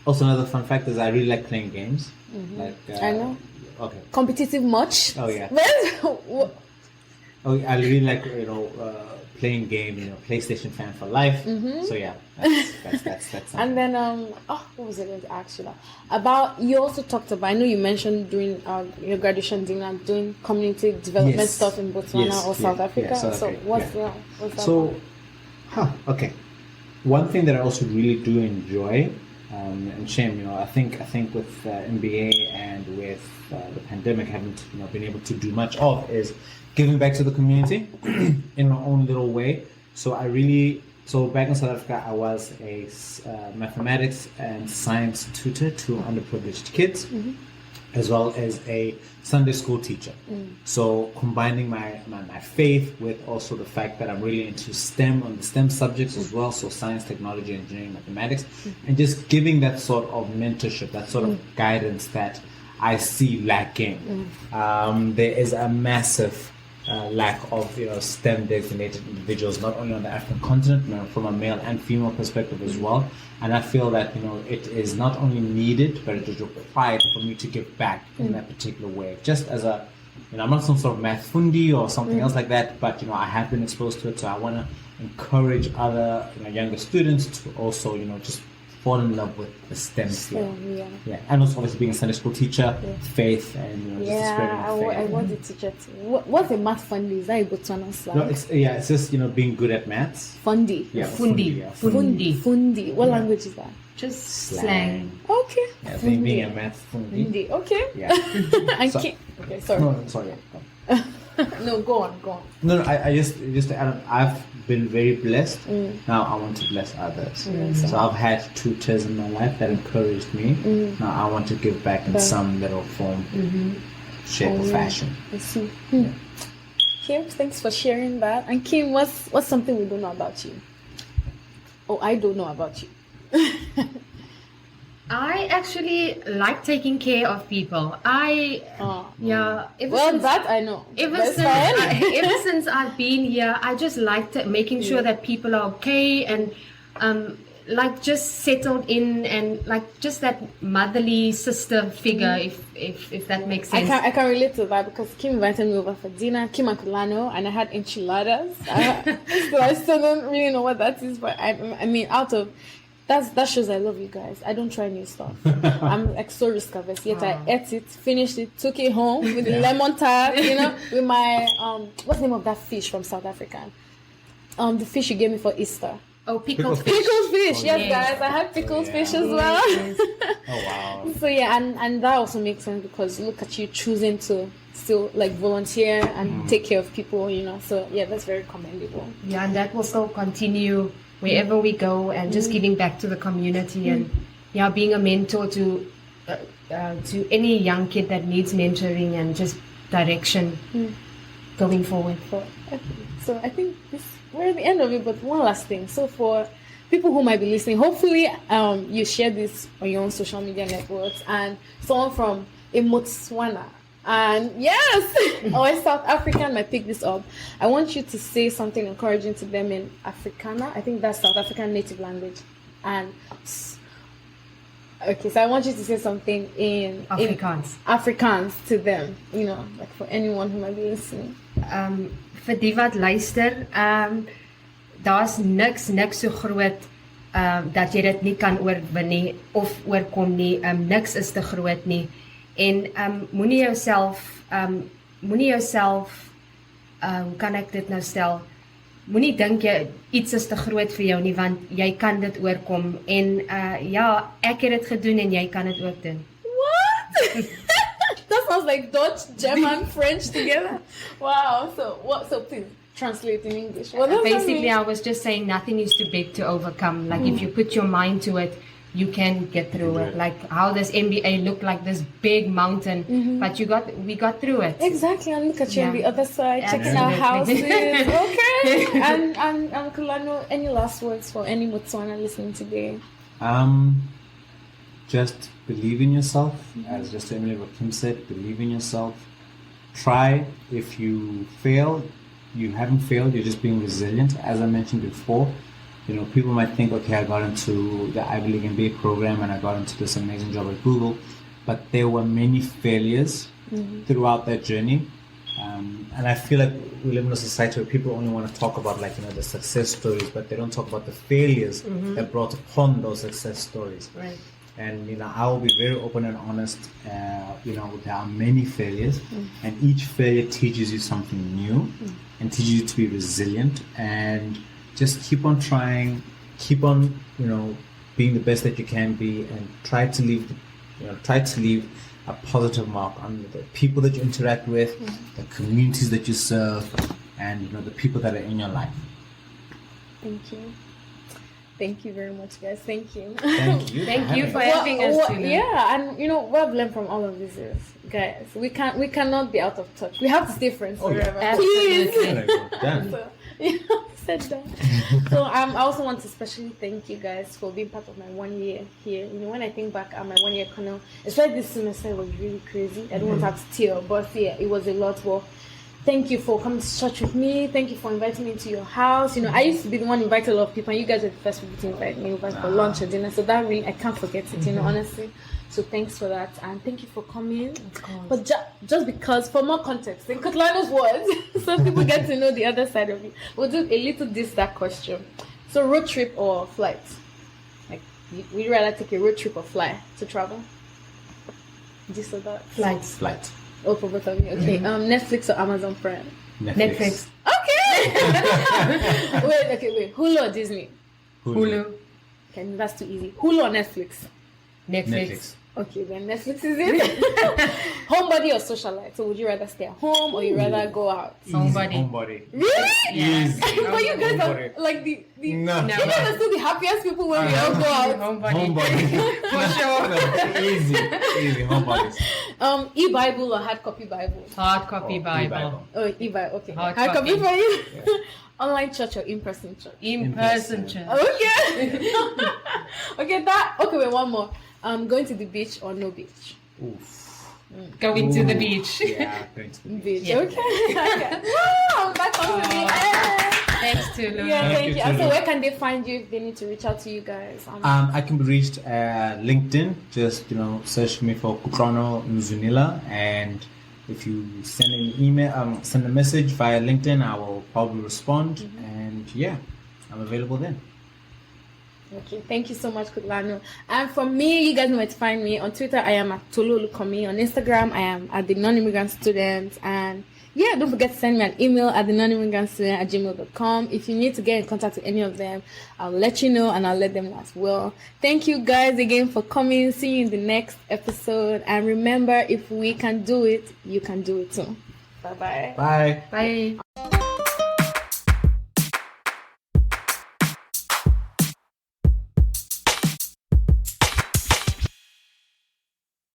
Also, another fun fact is I really like playing games. Like I know. Okay. Competitive much? Oh yeah. Well, Oh, I really like playing game. PlayStation fan for life. So yeah, that's something. and then what was I going to ask you about? You also talked about. I know you mentioned during your graduation dinner doing community development stuff in Botswana or South Africa. South So Africa, what's that? So, okay. One thing that I also really do enjoy, and shame, I think with MBA and with the pandemic, I haven't been able to do much of is giving back to the community in my own little way. So back in South Africa, I was a mathematics and science tutor to underprivileged kids, as well as a Sunday school teacher. So combining my faith with also the fact that I'm really into STEM, on the STEM subjects as well, so science, technology, engineering, mathematics, and just giving that sort of mentorship, that sort of guidance that I see lacking. There is a massive lack of STEM designated individuals, not only on the African continent, from a male and female perspective as well. And I feel that it is not only needed, but it is required for me to give back in that particular way. Just as a, I'm not some sort of math fundi or something else like that, but I have been exposed to it, so I want to encourage other younger students to also just fall in love with the STEM field. Yeah, and also obviously being a Sunday school teacher, faith, and just the spirit of faith. I want the teacher to. What's a math fundi? Is that a Botswana slang? No, it's just being good at maths. Fundi. Yeah, Fundi. Fundi. What language is that? Just slang. Okay. Yeah, being a math fundi. Fundi. Okay. Yeah. Okay, sorry. No, sorry. No, go on. No, I just to add on, I've been very blessed. Now I want to bless others. So I've had tutors in my life that encouraged me. Now I want to give back in some little form, shape, or fashion. I see. Kim, thanks for sharing that. And Kim, what's something we don't know about you? Oh, I don't know about you. I actually like taking care of people. That I know. Ever since I've been here, I just like making sure that people are okay and just settled in and just that motherly sister figure, if that makes sense. I can relate to that because Kim invited me over for dinner, Kim and Kutlwano, and I had enchiladas. So I still don't really know what that is, but I mean, that shows I love you guys. I don't try new stuff. I'm so risk averse. Yet I ate it, finished it, took it home with the lemon tart, with my what's the name of that fish from South Africa? The fish you gave me for Easter. Oh, pickled fish. Pickled fish, yes, yes. guys. I have pickled fish as well. Yes. Oh wow. So yeah, and that also makes sense because look at you choosing to still like volunteer and take care of people, So yeah, that's very commendable. Yeah, and that will still continue wherever we go, and just giving back to the community, and being a mentor to any young kid that needs mentoring and just direction going forward. So I think we're at the end of it, but one last thing. So for people who might be listening, hopefully you share this on your own social media networks, and someone from Botswana, and yes, or a South African might pick this up. I want you to say something encouraging to them in Afrikaner. I think that's South African native language. And okay, so I want you to say something in Afrikaans to them, like for anyone who might be listening. Vir die wat luister, daar's niks so groot dat jy dit nie kan oorwin nie of oorkom nie. Niks is te groot nie. En moenie jouself hoe kan ek dit nou stel? Moenie dink jy iets is te groot vir jou nie, want jy kan dit oorkom. En ek het dit gedoen en jy kan dit ook doen. What? That sounds like Dutch, German, French together. Wow. So please translate in English. What does that mean? I was just saying nothing is too big to overcome. Like if you put your mind to it, you can get through it. Like how does MBA look like this big mountain, but we got through it. Exactly, and look at you on the other side, checking out houses. Okay. And Kutlwano, any last words for any Botswana listening today? Just believe in yourself, as just Emily what Kim said, believe in yourself. Try. If you fail, you haven't failed, you're just being resilient. As I mentioned before, people might think, okay, I got into the Ivy League MBA program and I got into this amazing job at Google, but there were many failures throughout that journey. And I feel like we live in a society where people only want to talk about the success stories, but they don't talk about the failures that brought upon those success stories. Right. And I will be very open and honest. There are many failures, and each failure teaches you something new and teaches you to be resilient, and just keep on trying, keep on being the best that you can be, and try to leave a positive mark on the people that you interact with, the communities that you serve, and the people that are in your life. Thank you. Thank you very much, guys. Thank you. Thank you. Thank you for having us. Yeah, and what I've learned from all of this is, guys, we cannot be out of touch. We have to stay friends forever. Please. Said that. So I also want to especially thank you guys for being part of my 1 year here. When I think back at my 1 year Cornell, especially this semester was really crazy. I don't want to have to tear, but yeah, it was a lot. Well, thank you for coming to church with me. Thank you for inviting me into your house. I used to be the one inviting a lot of people, and you guys were the first people to invite me over for lunch or dinner. So that really, I can't forget it, honestly. So thanks for that, and thank you for coming. But just because, for more context, in Kutlwano's words, so people get to know the other side of it, we'll do a little that question. So road trip or flight? Like, would you rather take a road trip or fly to travel? This or that? Flight. Oh, for both of you. Okay. Netflix or Amazon Prime? Netflix. Okay. Wait. Hulu or Disney? Hulu. Okay, that's too easy. Hulu or Netflix? Netflix. Okay, then Netflix is it. Homebody or socialite? So would you rather stay at home or you rather go out? Homebody. Really? Yes. But you guys are like the No. you guys are still the happiest people when we all go out. Homebody. For sure. Easy. Homebodies. E-Bible or hard copy Bible? Hard copy Bible. Oh, e-Bible. Okay. Hard copy copy. for you. Yeah. Online church or in-person church? In-person church. Okay. Okay, wait, one more. Going to the beach or no beach? Oof. Going to the beach. Yeah, going to the beach. Beach. Okay. Wow, that comes to me. Thanks to Lou. Yeah, thank you. And so Tulu. where can they find you if they need to reach out to you guys? I can be reached at LinkedIn. Just search me for Kutlwano Mzwinila, and if you send an email, send a message via LinkedIn, I will probably respond. And yeah, I'm available then. Okay, thank you so much, Kutlwano. And for me, you guys know where to find me. On Twitter, I am at Tololukomi. On Instagram, I am at the Non-Immigrant Student. And yeah, don't forget to send me an email at the non-immigrantstudent@gmail.com. If you need to get in contact with any of them, I'll let you know and I'll let them know as well. Thank you guys again for coming. See you in the next episode. And remember, if we can do it, you can do it too. Bye-bye. Bye. Bye.